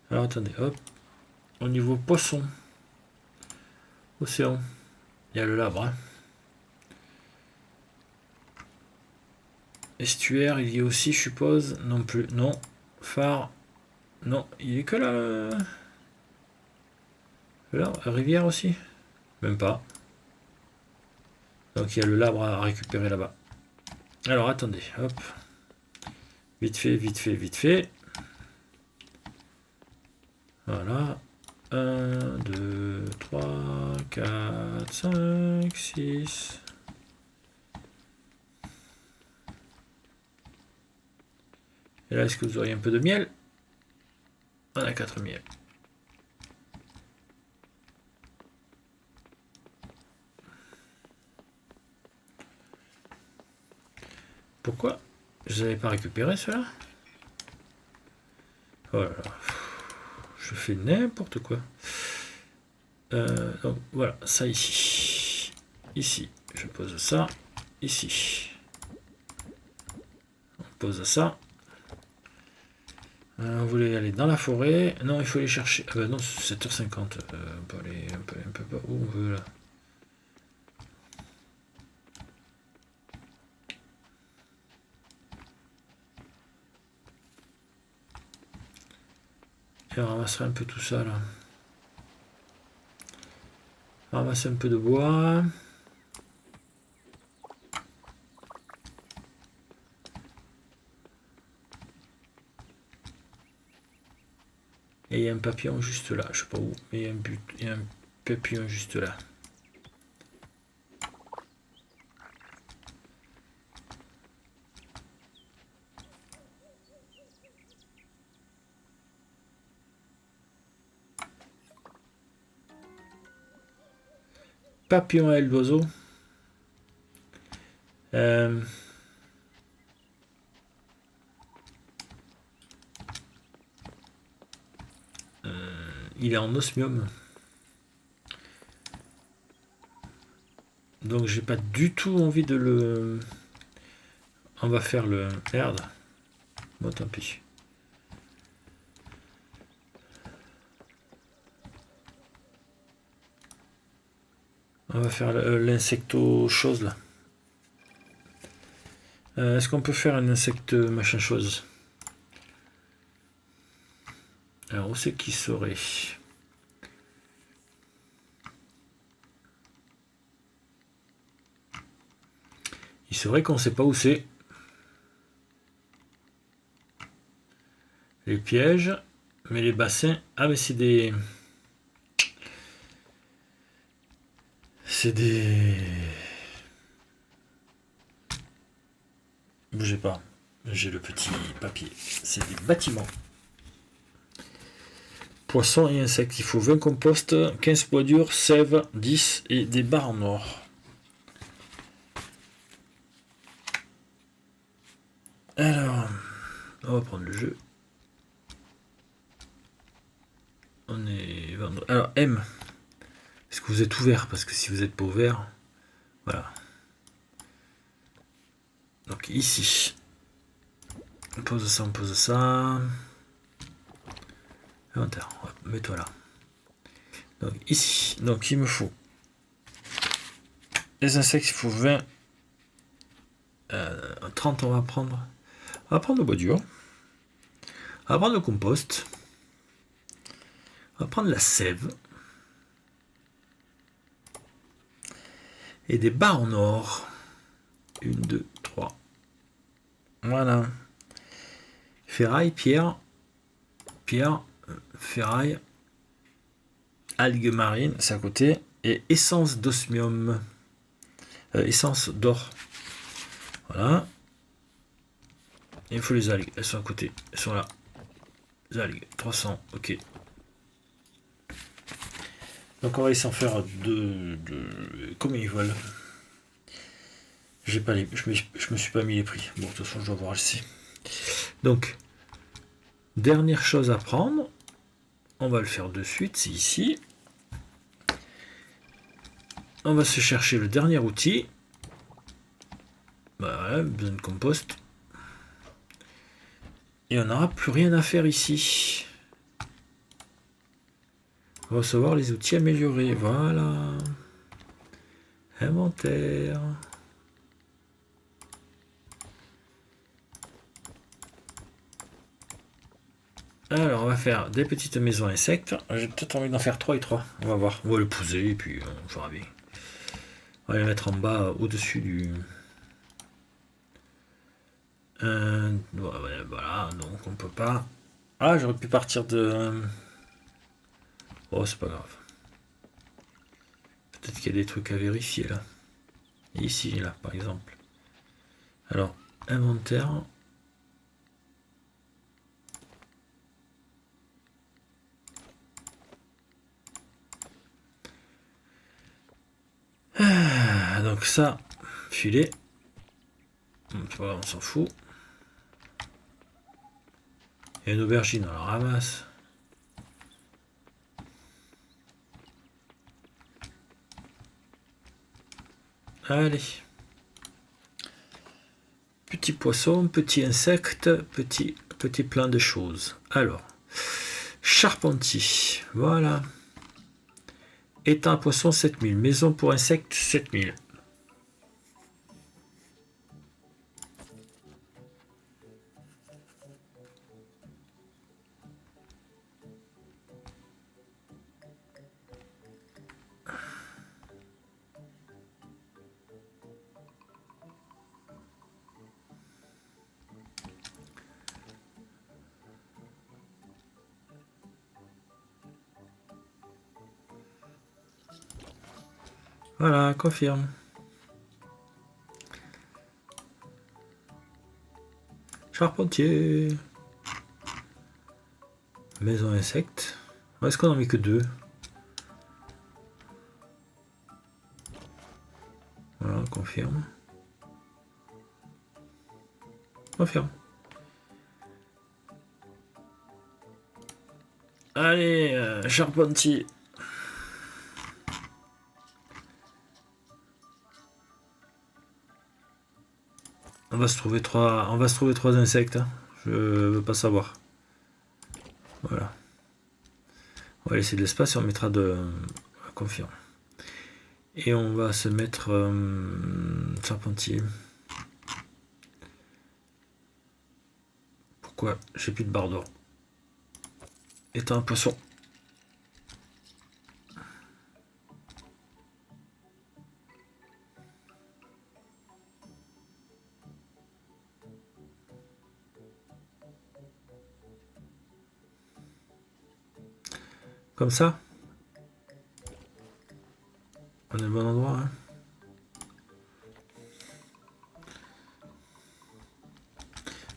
Alors attendez, hop. Au niveau poisson. Océan. Il y a le labre. Hein. Estuaire, il y a aussi, je suppose. Non plus. Non. Phare. Non, il est que là. Là, rivière aussi. Même pas. Donc il y a le labre à récupérer là-bas. Alors attendez, hop. Vite fait, vite fait, vite fait. Voilà. 1, 2, 3, 4, 5, 6. Et là, est-ce que vous auriez un peu de miel? On a 4 miels. Pourquoi je n'avais pas récupéré cela? Oh là là. Je fais n'importe quoi. Donc voilà, ça ici. Ici, je pose ça. Ici. On pose ça. On voulait aller dans la forêt. Non, il faut aller chercher. Ah bah non, c'est 7h50. On peut aller un peu pas où on veut là. Et on ramasserait un peu tout ça là. On ramasse un peu de bois. Et il y a un papillon juste là, je sais pas où, mais il y a un papillon juste là. Papillon à aile d'oiseau. Il est en osmium. Donc j'ai pas du tout envie de le... On va faire le... Merde. Bon, tant pis. On va faire l'insecto chose là. Est-ce qu'on peut faire un insecte machin chose? Alors où c'est qu'il serait? Il serait qu'on sait pas où c'est. Les pièges. Mais les bassins... Ah mais c'est des... C'est des... Bougez pas. J'ai le petit papier. C'est des bâtiments. Poissons et insectes. Il faut 20 compost, 15 bois durs, sève, 10 et des barres en or. Alors, on va prendre le jeu. On est vendredi. Alors, M. Est-ce que vous êtes ouvert? Parce que si vous n'êtes pas ouvert, voilà. Donc ici. On pose ça, on pose ça. Inventaire, ouais, mets-toi là. Donc ici. Donc il me faut les insectes, il faut 20. 30 on va prendre. On va prendre le bois dur. On va prendre le compost. On va prendre la sève. Et des barres en or. 1, 2, 3. Voilà. Ferraille, pierre. Pierre, ferraille. Algues marines, c'est à côté. Et essence d'osmium. Essence d'or. Voilà. Et il faut les algues. Elles sont à côté. Elles sont là. Les algues. 300. Ok. Donc on va essayer d'en faire de comme ils veulent. J'ai pas les, je me suis pas mis les prix. Bon, de toute façon, je dois voir ici. Donc, dernière chose à prendre. On va le faire de suite. C'est ici. On va se chercher le dernier outil. Bah, voilà, besoin de compost. Et on n'aura plus rien à faire ici. Recevoir les outils améliorés. Voilà. Inventaire. Alors, on va faire des petites maisons insectes. J'ai peut-être envie d'en faire 3 et 3. On va voir. On va le poser et puis on fera bien. On va les mettre en bas, au-dessus du... voilà, donc on peut pas... Ah, j'aurais pu partir de... Oh, c'est pas grave. Peut-être qu'il y a des trucs à vérifier, là. Et ici, là, par exemple. Alors, inventaire... Donc ça, filet. Voilà, on s'en fout. Et une aubergine, on la ramasse. Allez. Petit poisson, petit insecte, petit plein de choses. Alors, charpentier, voilà. Étang à poisson 7000, maison pour insectes 7000. Voilà, confirme. Charpentier. Maison insecte. Est-ce qu'on en met que 2? Voilà, confirme. Confirme. Allez, charpentier. On va se trouver trois insectes. Hein. Je veux pas savoir. Voilà. On va laisser de l'espace et on mettra de confirme. Et on va se mettre charpentier. Pourquoi j'ai plus de barre d'or? Étant un poisson. Comme ça. On est au bon endroit. Hein.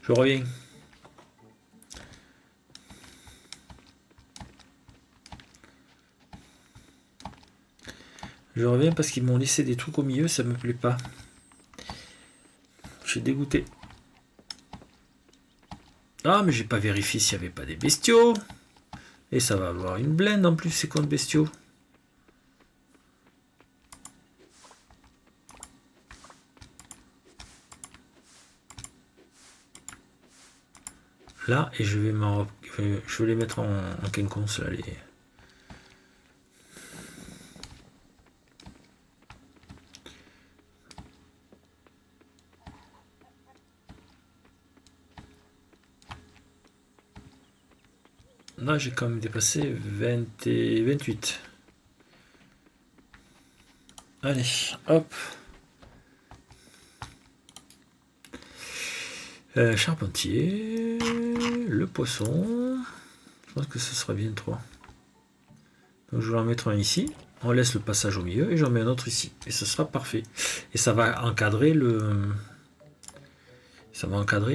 Je reviens. Je reviens parce qu'ils m'ont laissé des trucs au milieu, ça me plaît pas. Je suis dégoûté. Ah, mais j'ai pas vérifié s'il n'y avait pas des bestiaux. Et ça va avoir une blende en plus, ces comptes bestiaux. Là, et je vais les mettre en quinconce, là, les... Là, j'ai quand même dépassé 20 et 28. Allez, hop. Charpentier, le poisson. Je pense que ce sera bien 3. Donc je vais en mettre un ici. On laisse le passage au milieu et j'en mets un autre ici. Et ce sera parfait. Et ça va encadrer les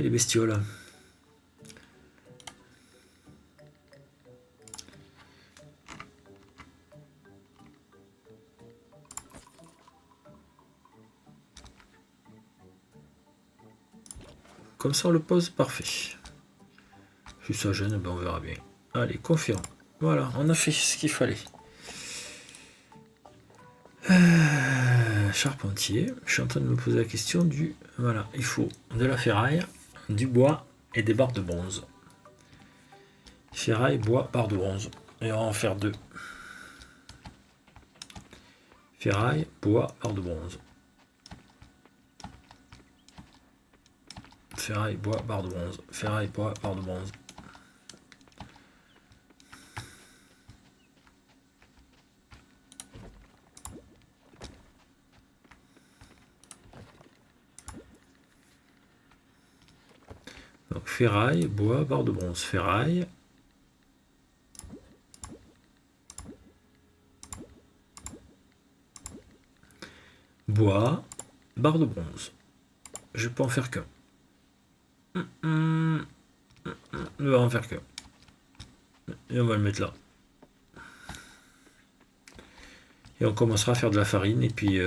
bestioles. Comme ça on le pose, parfait. Si ça gêne, ben on verra bien. Allez, confirme. Voilà, on a fait ce qu'il fallait. Charpentier, je suis en train de me poser la question du... Voilà, il faut de la ferraille, du bois et des barres de bronze. Ferraille, bois, barres de bronze. Et on va en faire 2. Ferraille, bois, barres de bronze. Ferraille, bois, barre de bronze. Ferraille, bois, barre de bronze. Donc ferraille, bois, barre de bronze. Ferraille. Bois, barre de bronze. Je peux en faire qu'un. On va en faire qu'un. Et on va le mettre là. Et on commencera à faire de la farine et puis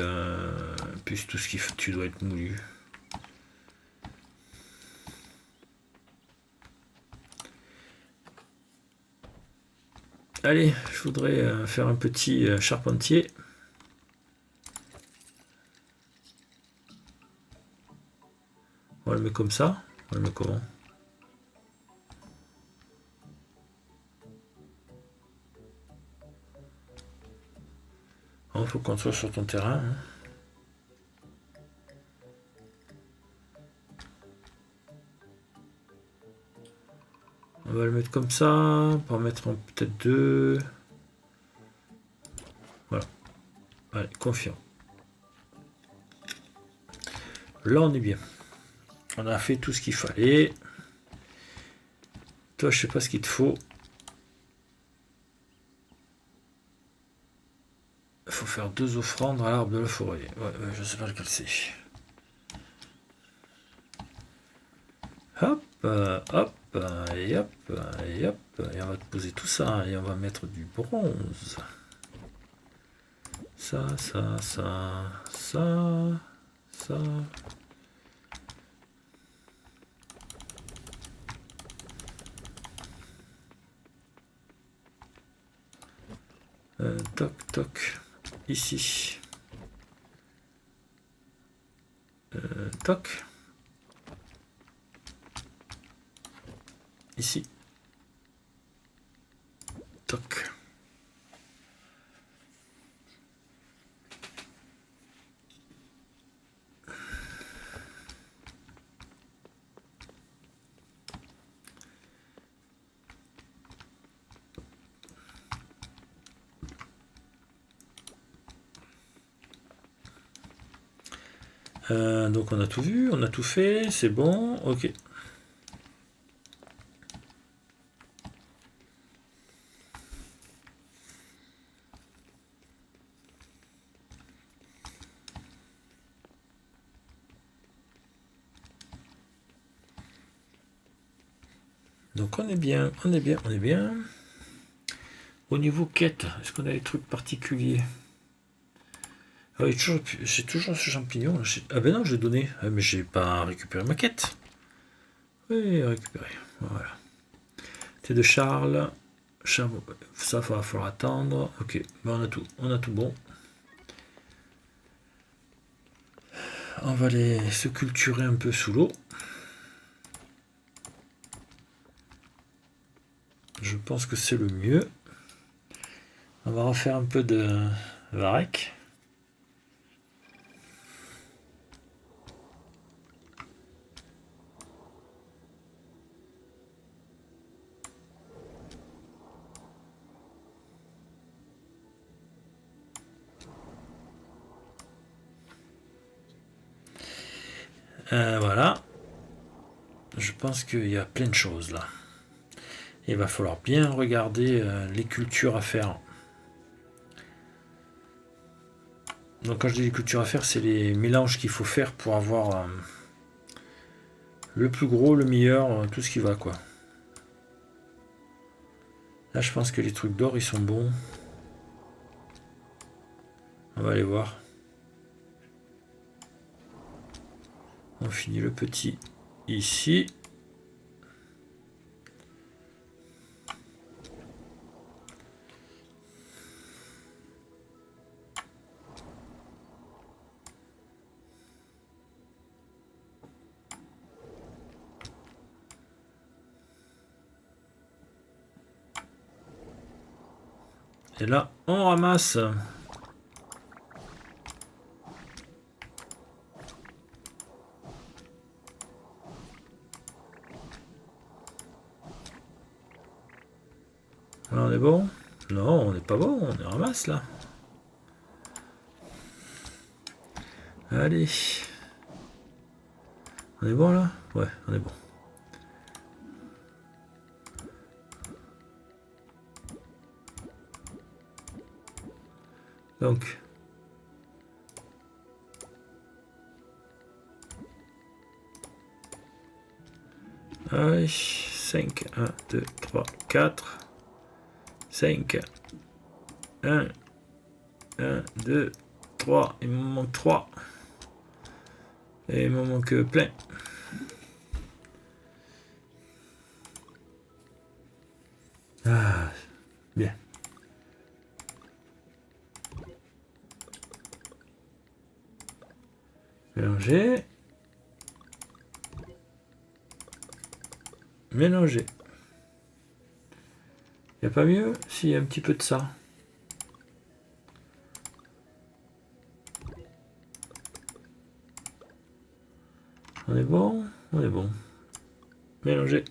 tout ce qui tu dois être moulu. Allez, je voudrais faire un petit charpentier. On va le mettre comme ça. On le met comment? Il faut qu'on soit sur ton terrain. Hein. On va le mettre comme ça, pour mettre peut-être 2. Voilà. Allez, confirme. Là, on est bien. On a fait tout ce qu'il fallait. Toi, je sais pas ce qu'il te faut. Il faut faire 2 offrandes à l'arbre de la forêt. Ouais, je sais pas lequel c'est. Hop, hop, et hop, et hop. Et on va te poser tout ça. Et on va mettre du bronze. Ça, ça, ça, ça, ça. Toc, toc. Ici. Toc. Ici. Toc. Donc on a tout vu, on a tout fait, c'est bon, ok. Donc on est bien, on est bien, on est bien. Au niveau quête, est-ce qu'on a des trucs particuliers? Ah oui, j'ai toujours ce champignon. Là. Ah ben non, j'ai donné. Ah, mais j'ai pas récupéré ma quête. Oui, récupéré. Voilà. Thé de Charles. Ça va falloir attendre. Ok, ben on a tout. On a tout bon. On va aller se culturer un peu sous l'eau. Je pense que c'est le mieux. On va refaire un peu de varech. Voilà. Je pense qu'il y a plein de choses là. Il va falloir bien regarder les cultures à faire. Donc quand je dis les cultures à faire, c'est les mélanges qu'il faut faire pour avoir le plus gros, le meilleur, tout ce qui va quoi. Là je pense que les trucs d'or ils sont bons. On va aller voir. On finit le petit ici. Et là, on ramasse. Là, on est bon? Non, on n'est pas bon, on est ramasse là. Allez. On est bon là? Ouais, on est bon. Donc. Allez, 5, 1, 2, 3, 4. 5. 1, 1, 2, 3. Il me manque 3. Et il me manque plein. Ah, bien. Mélanger. Mélanger. Y a pas mieux s'il y a un petit peu de ça. On est bon? On est bon. Mélanger.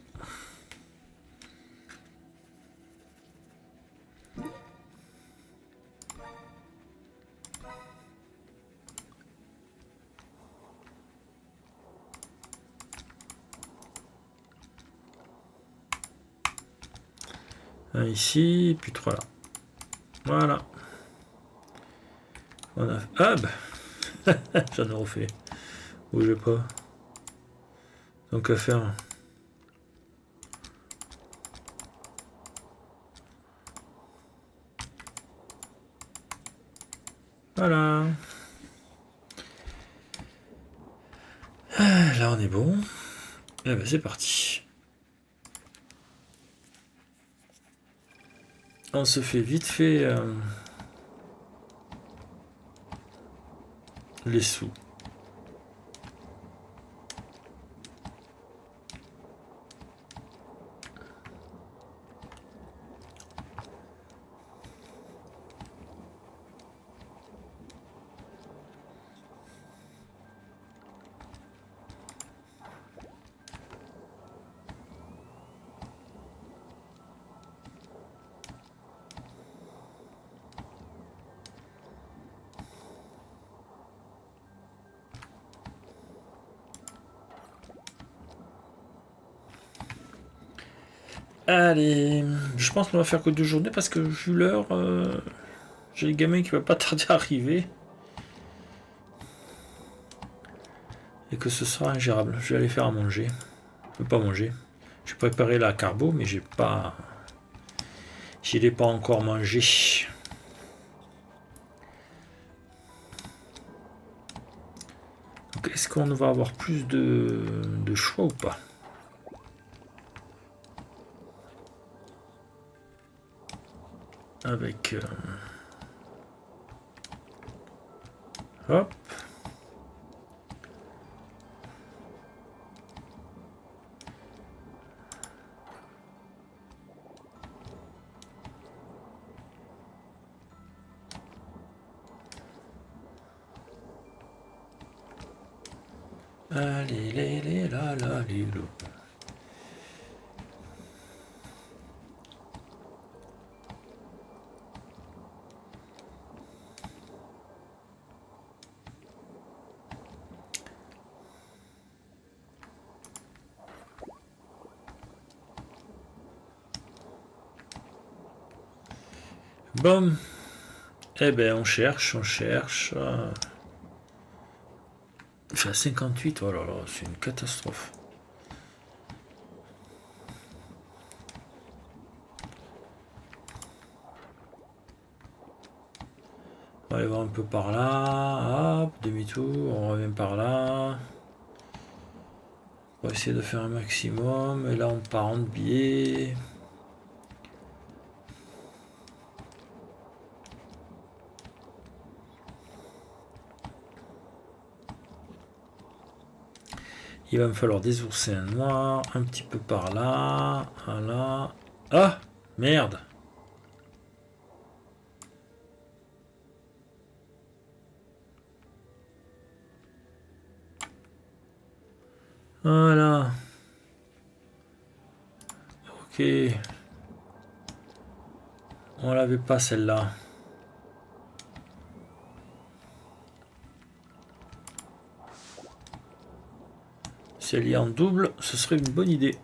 Un ici, puis 3 là. Voilà. On a... Ah bah j'en ai refait. Bougez pas. Donc à faire. Voilà. Ah, là on est bon. Et ben c'est parti. On se fait vite fait les sous. Allez, je pense qu'on va faire que 2 journées parce que vu l'heure, j'ai le gamin qui va pas tarder à arriver. Et que ce sera ingérable. Je vais aller faire à manger. Je peux pas manger. J'ai préparé la carbo, mais j'ai pas. Je l'ai pas encore mangé. Donc est-ce qu'on va avoir plus de choix ou pas? Avec... hop. Allez, les, la, les, lo. Bon. Eh ben, on cherche, on cherche. Je suis à 58, oh là là, c'est une catastrophe. On va aller voir un peu par là. Hop, demi-tour, on revient par là. On va essayer de faire un maximum. Et là, on part en biais. Il va me falloir des oursins noirs, un petit peu par là, voilà. Ah, merde. Voilà. Ok. On l'avait pas celle-là. Si elle y est en double, ce serait une bonne idée.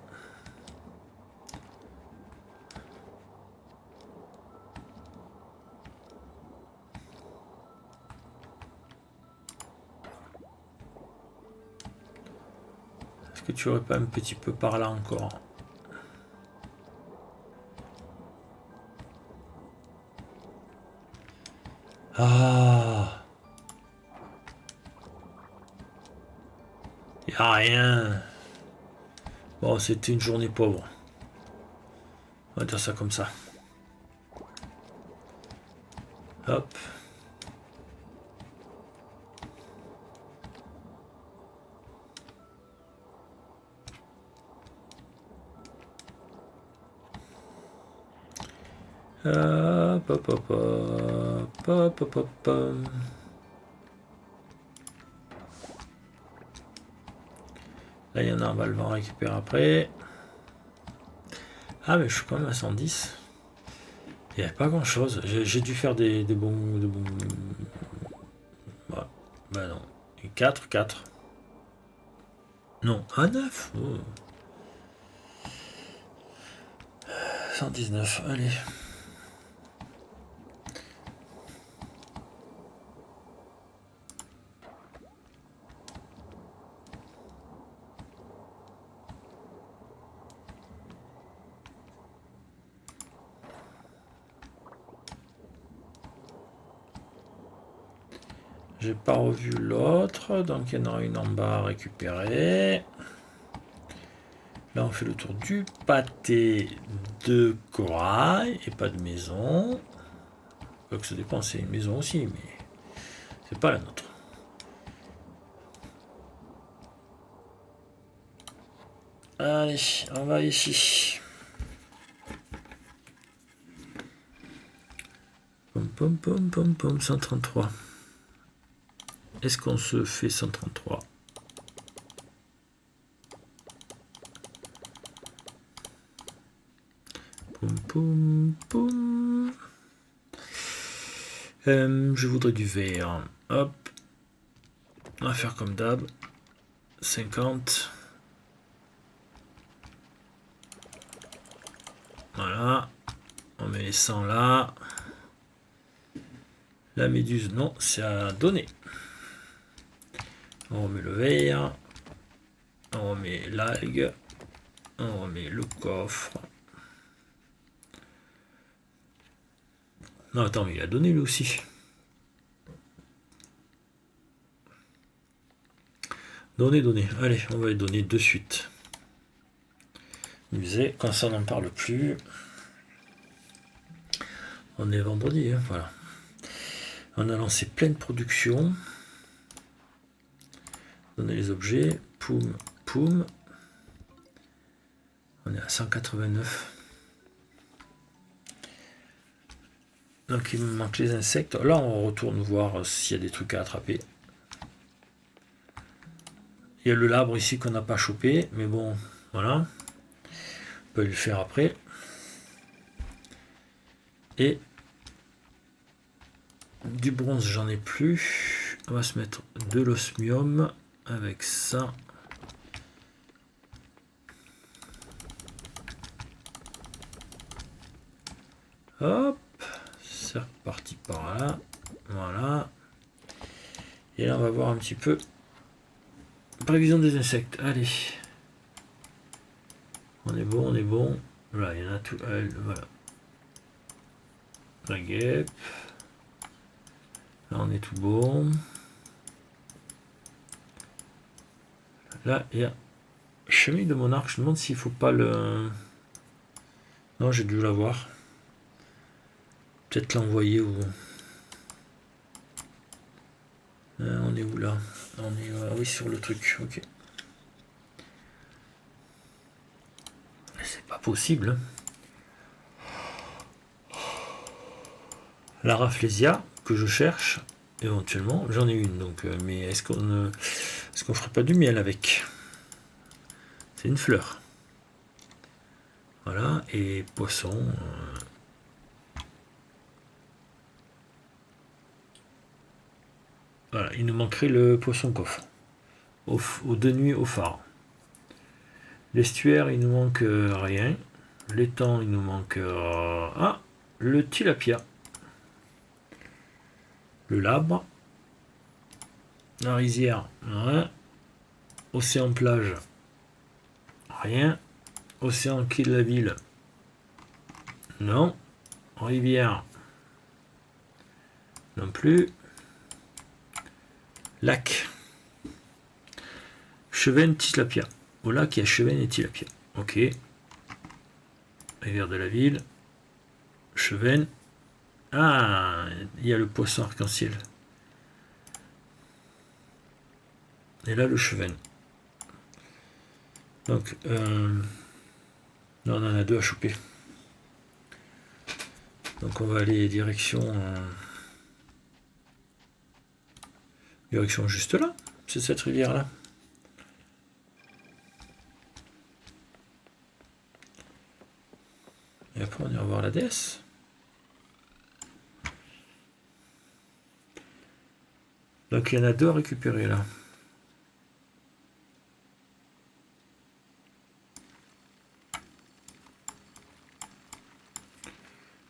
Est-ce que tu aurais pas un petit peu par là encore? Ah, y a rien. Bon, c'était une journée pauvre. On va dire ça comme ça. Hop. Hop, hop, hop, hop, hop, hop, hop. Là, il y en a un, on va le récupérer après. Ah, mais je suis quand même à 110. Il n'y a pas grand chose. J'ai dû faire des bons. Ouais. Bah non. 4, 4. Non, à 9. Oh. 119, allez. J'ai pas revu l'autre, donc il y en aura une en bas à récupérer. Là, on fait le tour du pâté de corail et pas de maison. Quoi que ça dépend, c'est une maison aussi, mais c'est pas la nôtre. Allez, on va ici. Pom pom pom pom pom, 133. Est-ce qu'on se fait 133? Poum poum poum. Je voudrais du vert. Hop. On va faire comme d'hab. 50. Voilà. On met les 100 là. La méduse, non, c'est à donner. On remet le vert. On remet l'algue. On remet le coffre. Non, attends, mais il a donné lui aussi. Donner, donner. Allez, on va les donner de suite. Musée, quand ça n'en parle plus. On est vendredi, hein, voilà. On a lancé pleine production. Donner les objets. Poum, poum. On est à 189. Donc il me manque les insectes. Là, on retourne voir s'il y a des trucs à attraper. Il y a le labre ici qu'on n'a pas chopé, mais bon, voilà. On peut le faire après. Et du bronze, j'en ai plus. On va se mettre de l'osmium avec ça. Hop, c'est reparti par là. Voilà. Et là, on va voir un petit peu. Prévision des insectes. Allez. On est bon, on est bon. Voilà, il y en a tout. Voilà. La guêpe. Là, on est tout bon. Là, il y a Chenille de monarque. Je me demande s'il faut pas le... Non, j'ai dû l'avoir. Peut-être l'envoyer ou... on est où là? On est oui, sur le truc. Ok. C'est pas possible. La Rafflesia que je cherche éventuellement, j'en ai une donc. Mais est-ce qu'on ferait pas du miel avec? C'est une fleur. Voilà, et poisson. Voilà, il nous manquerait le poisson coffre. Aux 2 nuits au phare. L'estuaire, il nous manque rien. L'étang, il nous manque... le tilapia. Le labre. La rizière, rien. Océan plage, rien. Océan quai de la ville, non. Rivière, non plus. Lac. Cheven, tilapia. Au lac, il y a Cheven et tilapia. Ok. Rivière de la ville. Cheven. Ah, il y a le poisson arc-en-ciel. Et là, le Cheven. Donc, là, on en a 2 à choper. Donc, on va aller direction juste là. C'est cette rivière là. Et après, on ira voir la déesse. Donc, il y en a 2 à récupérer là.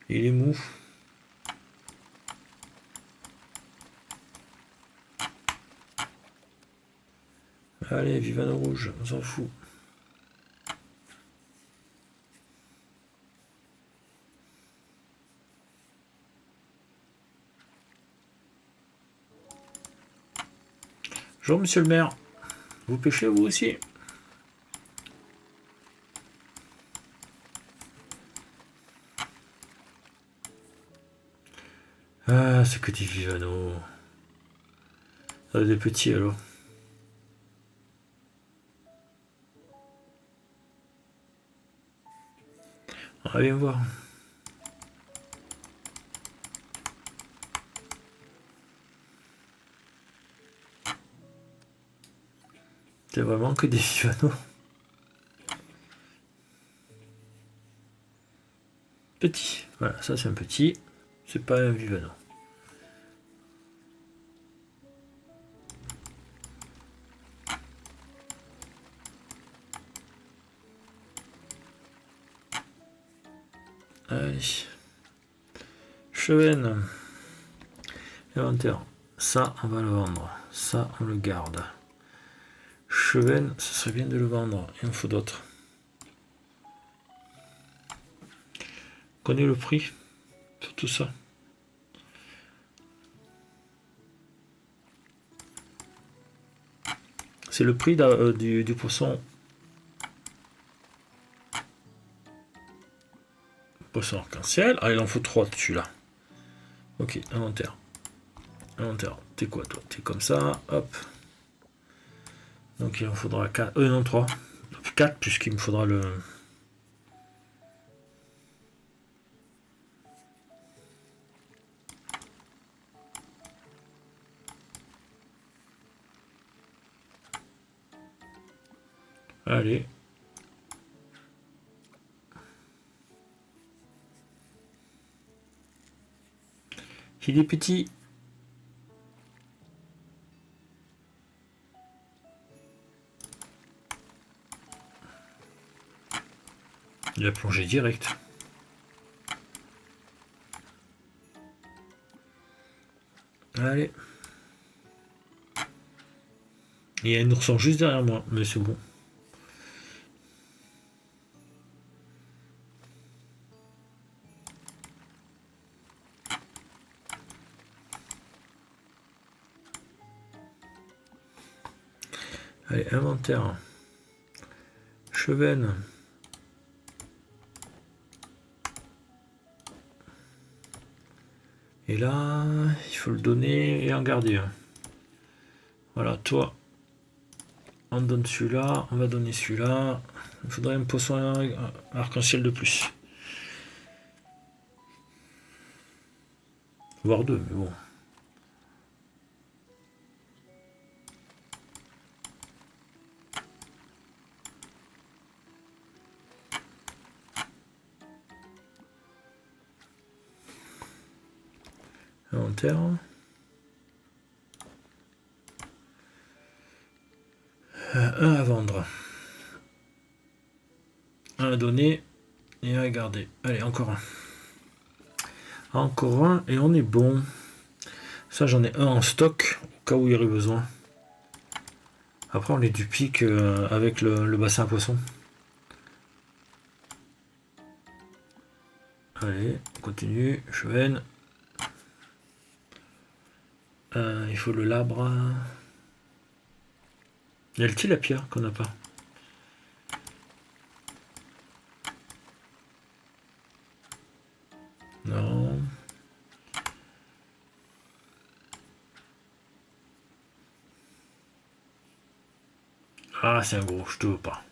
Il est mou. Allez, Vivano rouge, on s'en fout. Bonjour monsieur le maire. Vous pêchez vous aussi? Ah, c'est que des Vivano. Ah, des petits alors. On va bien voir. C'est vraiment que des Vivano. Petit. Voilà, ça c'est un petit. C'est pas un Vivano. Allez. Cheven. Inventaire. Ça, on va le vendre. Ça, on le garde. Cheven, ce serait bien de le vendre. Il en faut d'autres. Connais le prix pour tout ça? C'est le prix du poisson. Poisson arc-en-ciel. Ah, il en faut 3 de celui-là. Ok, inventaire. Inventaire. T'es quoi toi? T'es comme ça. Hop. Donc il en faudra 4. Non, 3. 4 puisqu'il me faudra le... Allez. Il est petit. Il a plongé direct. Allez. Il y a une ourson juste derrière moi, mais c'est bon. Allez, inventaire. Cheven. Et là, il faut le donner et en garder un. Voilà, toi, on donne celui-là, on va donner celui-là. Il faudrait un poisson arc-en-ciel de plus. Voire 2, mais bon. Inventaire. Un à vendre. Un à donner et un à garder. Allez, encore un. Encore un et on est bon. Ça, j'en ai un en stock au cas où il y aurait besoin. Après, on les duplique avec le bassin à poisson. Allez, on continue. Cheven. Il faut le labre. Il y a le tilapia qu'on n'a pas. Non. Ah, c'est un gros, je te veux pas.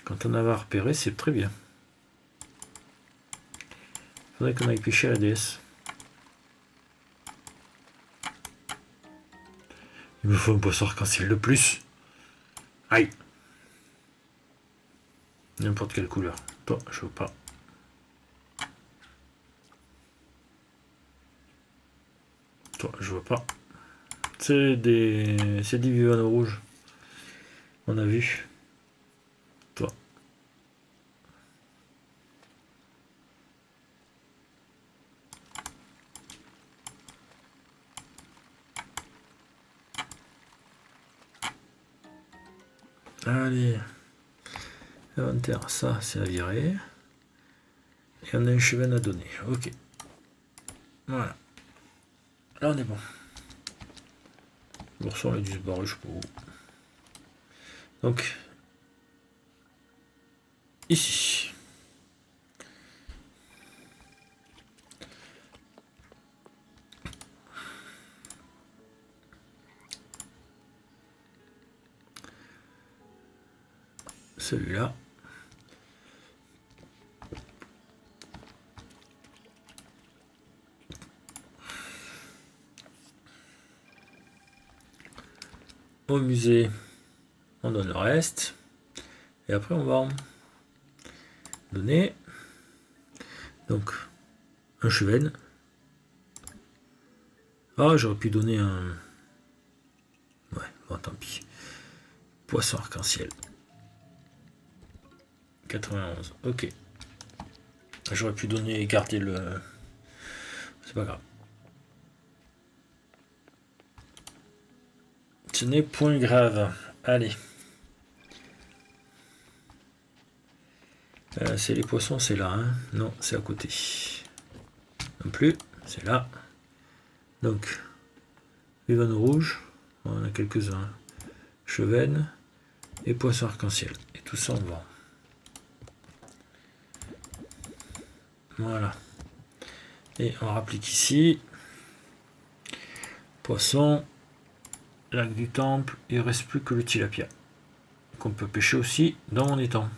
Quand on avait repéré, c'est très bien. Faudrait qu'on aille pêcher à la DS. Il me faut un poisson arc-en-ciel de plus. Aïe. N'importe quelle couleur. Toi, je veux pas. Toi, je veux pas. C'est des Vivano rouges. On a vu. Toi. Allez. Inventaire, ça, c'est à virer. Et on a une cheven à donner. Ok. Voilà. Là, on est bon. L'ourson, il a dû se barrer, je sais pas où. Donc, ici. Celui-là. Au musée, on donne le reste. Et après, on va donner. Donc, un chevenne. Ah, j'aurais pu donner un... Ouais, bon, tant pis. Poisson arc-en-ciel. 91, ok. J'aurais pu donner et garder le... C'est pas grave. Ce n'est point grave. Allez. C'est les poissons, c'est là. Hein. Non, c'est à côté. Non plus, c'est là. Donc, Vivane rouge. On a quelques-uns. Chevenne et poisson arc-en-ciel. Et tout ça, on vend. Voilà. Et on rapplique ici. Poisson. Lac du Temple. Il ne reste plus que le tilapia. Qu'on peut pêcher aussi dans mon étang.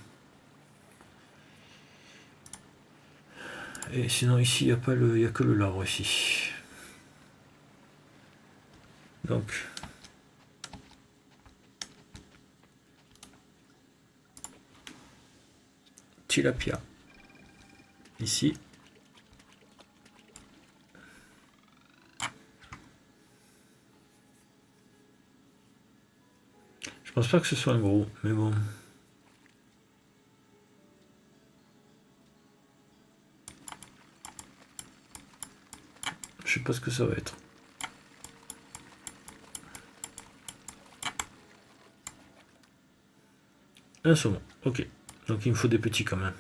Et sinon ici, il n'y a que le labre ici. Donc, tilapia. Ici. Je pense pas que ce soit un gros, mais bon. Je sais pas ce que ça va être. Un saumon, ok. Donc il me faut des petits quand même.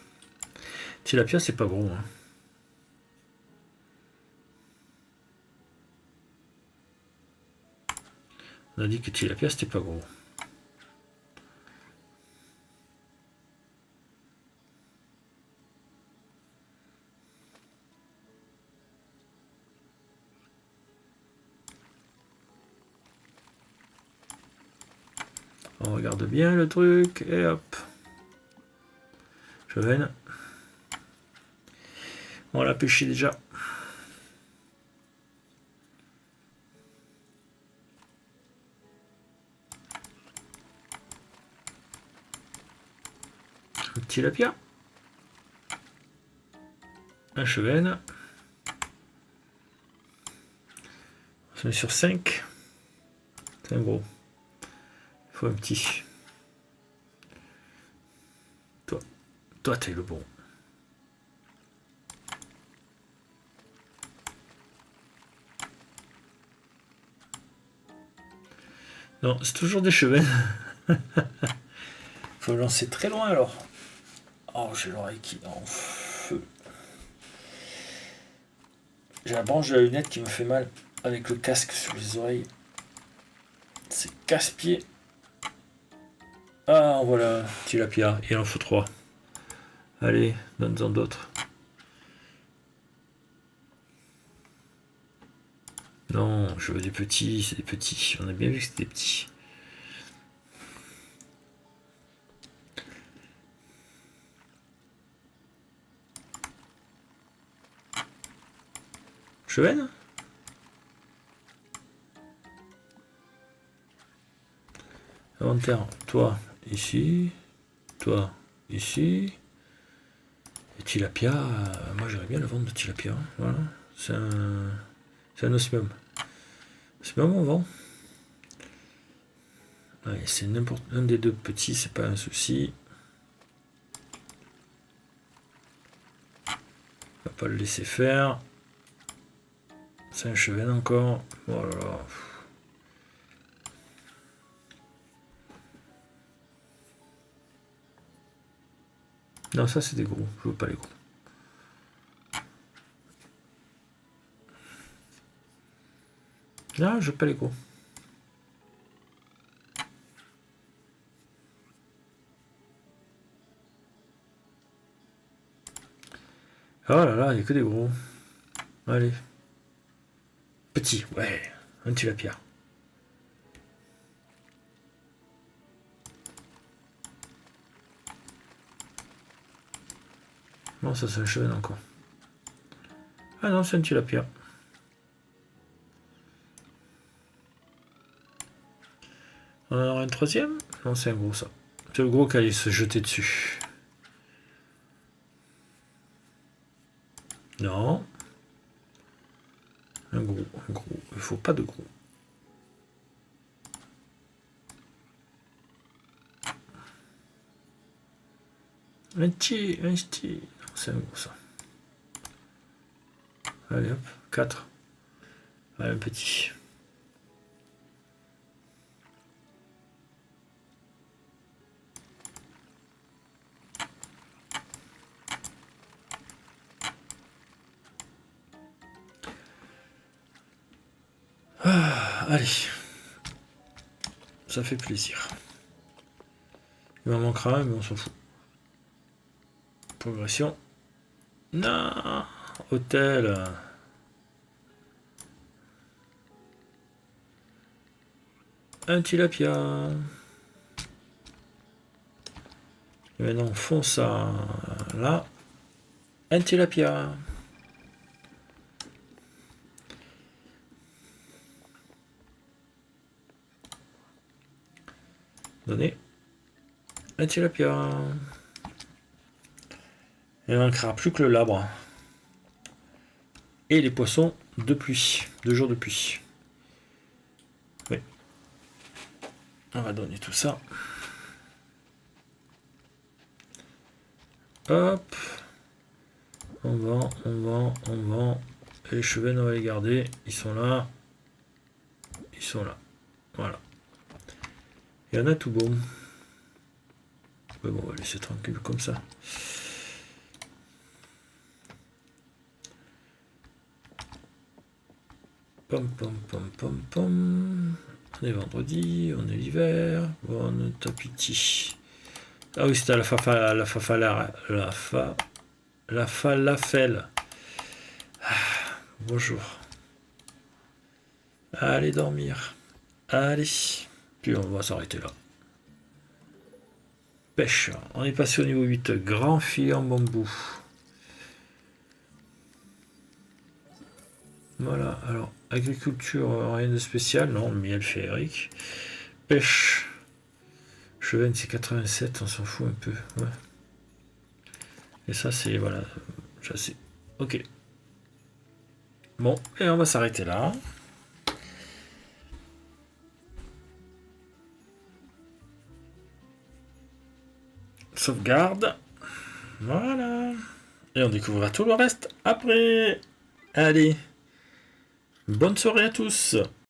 Tilapia, c'est pas gros. Hein. On a dit que tilapia, c'était pas gros. On regarde bien le truc, et hop. Chevenne. On l'a pêché déjà. Un tilapia. Un chevenne. On se met sur 5. C'est un gros. Il faut un petit. Toi, t'es le bon. Non, c'est toujours des chevennes. Faut lancer très loin alors. Oh, j'ai l'oreille qui est en feu. J'ai la branche de la lunette qui me fait mal avec le casque sur les oreilles. C'est casse-pied. Ah, voilà, tilapia. Il en faut 3. Allez, donne-en d'autres. Non, je veux des petits, c'est des petits. On a bien vu que c'était des petits. Chevenne. Inventaire, toi, ici. Toi, ici. Et tilapia, moi j'aimerais bien le vendre de tilapia. Voilà, c'est un osmium. Osmium, on vend. Ouais, c'est n'importe un des deux petits, c'est pas un souci. On va pas le laisser faire. C'est un chevenne encore. Oh là là. Non, ça c'est des gros. Je veux pas les gros. Non, je veux pas les gros. Oh là là, il n'y a que des gros. Allez. Petit, ouais. Un tilapia. Non, ça c'est un cheveu encore. Ah non, c'est un tilapia. On en aura un troisième? Non, c'est un gros ça. C'est le gros qui allait se jeter dessus. Non. Un gros, un gros. Il faut pas de gros. Un petit. C'est un gros ça. Allez hop, 4. Allez, un petit. Ah, allez. Ça fait plaisir. Il m'en manquera un, mais on s'en fout. Progression. Non. Hôtel. Un tilapia. Et maintenant, on fonce à là. Un tilapia. Donnez. Un tilapia. Il ne manquera plus que le labre. Et les poissons de pluie. 2 jours de pluie. Oui. On va donner tout ça. Hop. On vend. Et les cheveux, on va les garder. Ils sont là. Ils sont là. Voilà. Il y en a tout bon. Mais bon, on va laisser tranquille comme ça. Pom. On est vendredi, on est l'hiver. Bon appétit. Ah oui, c'était la falafel. Ah, bonjour. Allez dormir. Allez. Puis on va s'arrêter là. Pêche. On est passé au niveau 8. Grand filet en bambou. Voilà, alors, agriculture, rien de spécial, non, miel féerique. Pêche, Cheven, c'est 87, on s'en fout un peu, ouais. Et ça, c'est, voilà, chassé. Ok. Bon, et on va s'arrêter là. Sauvegarde. Voilà. Et on découvrira tout le reste après. Allez. Bonne soirée à tous.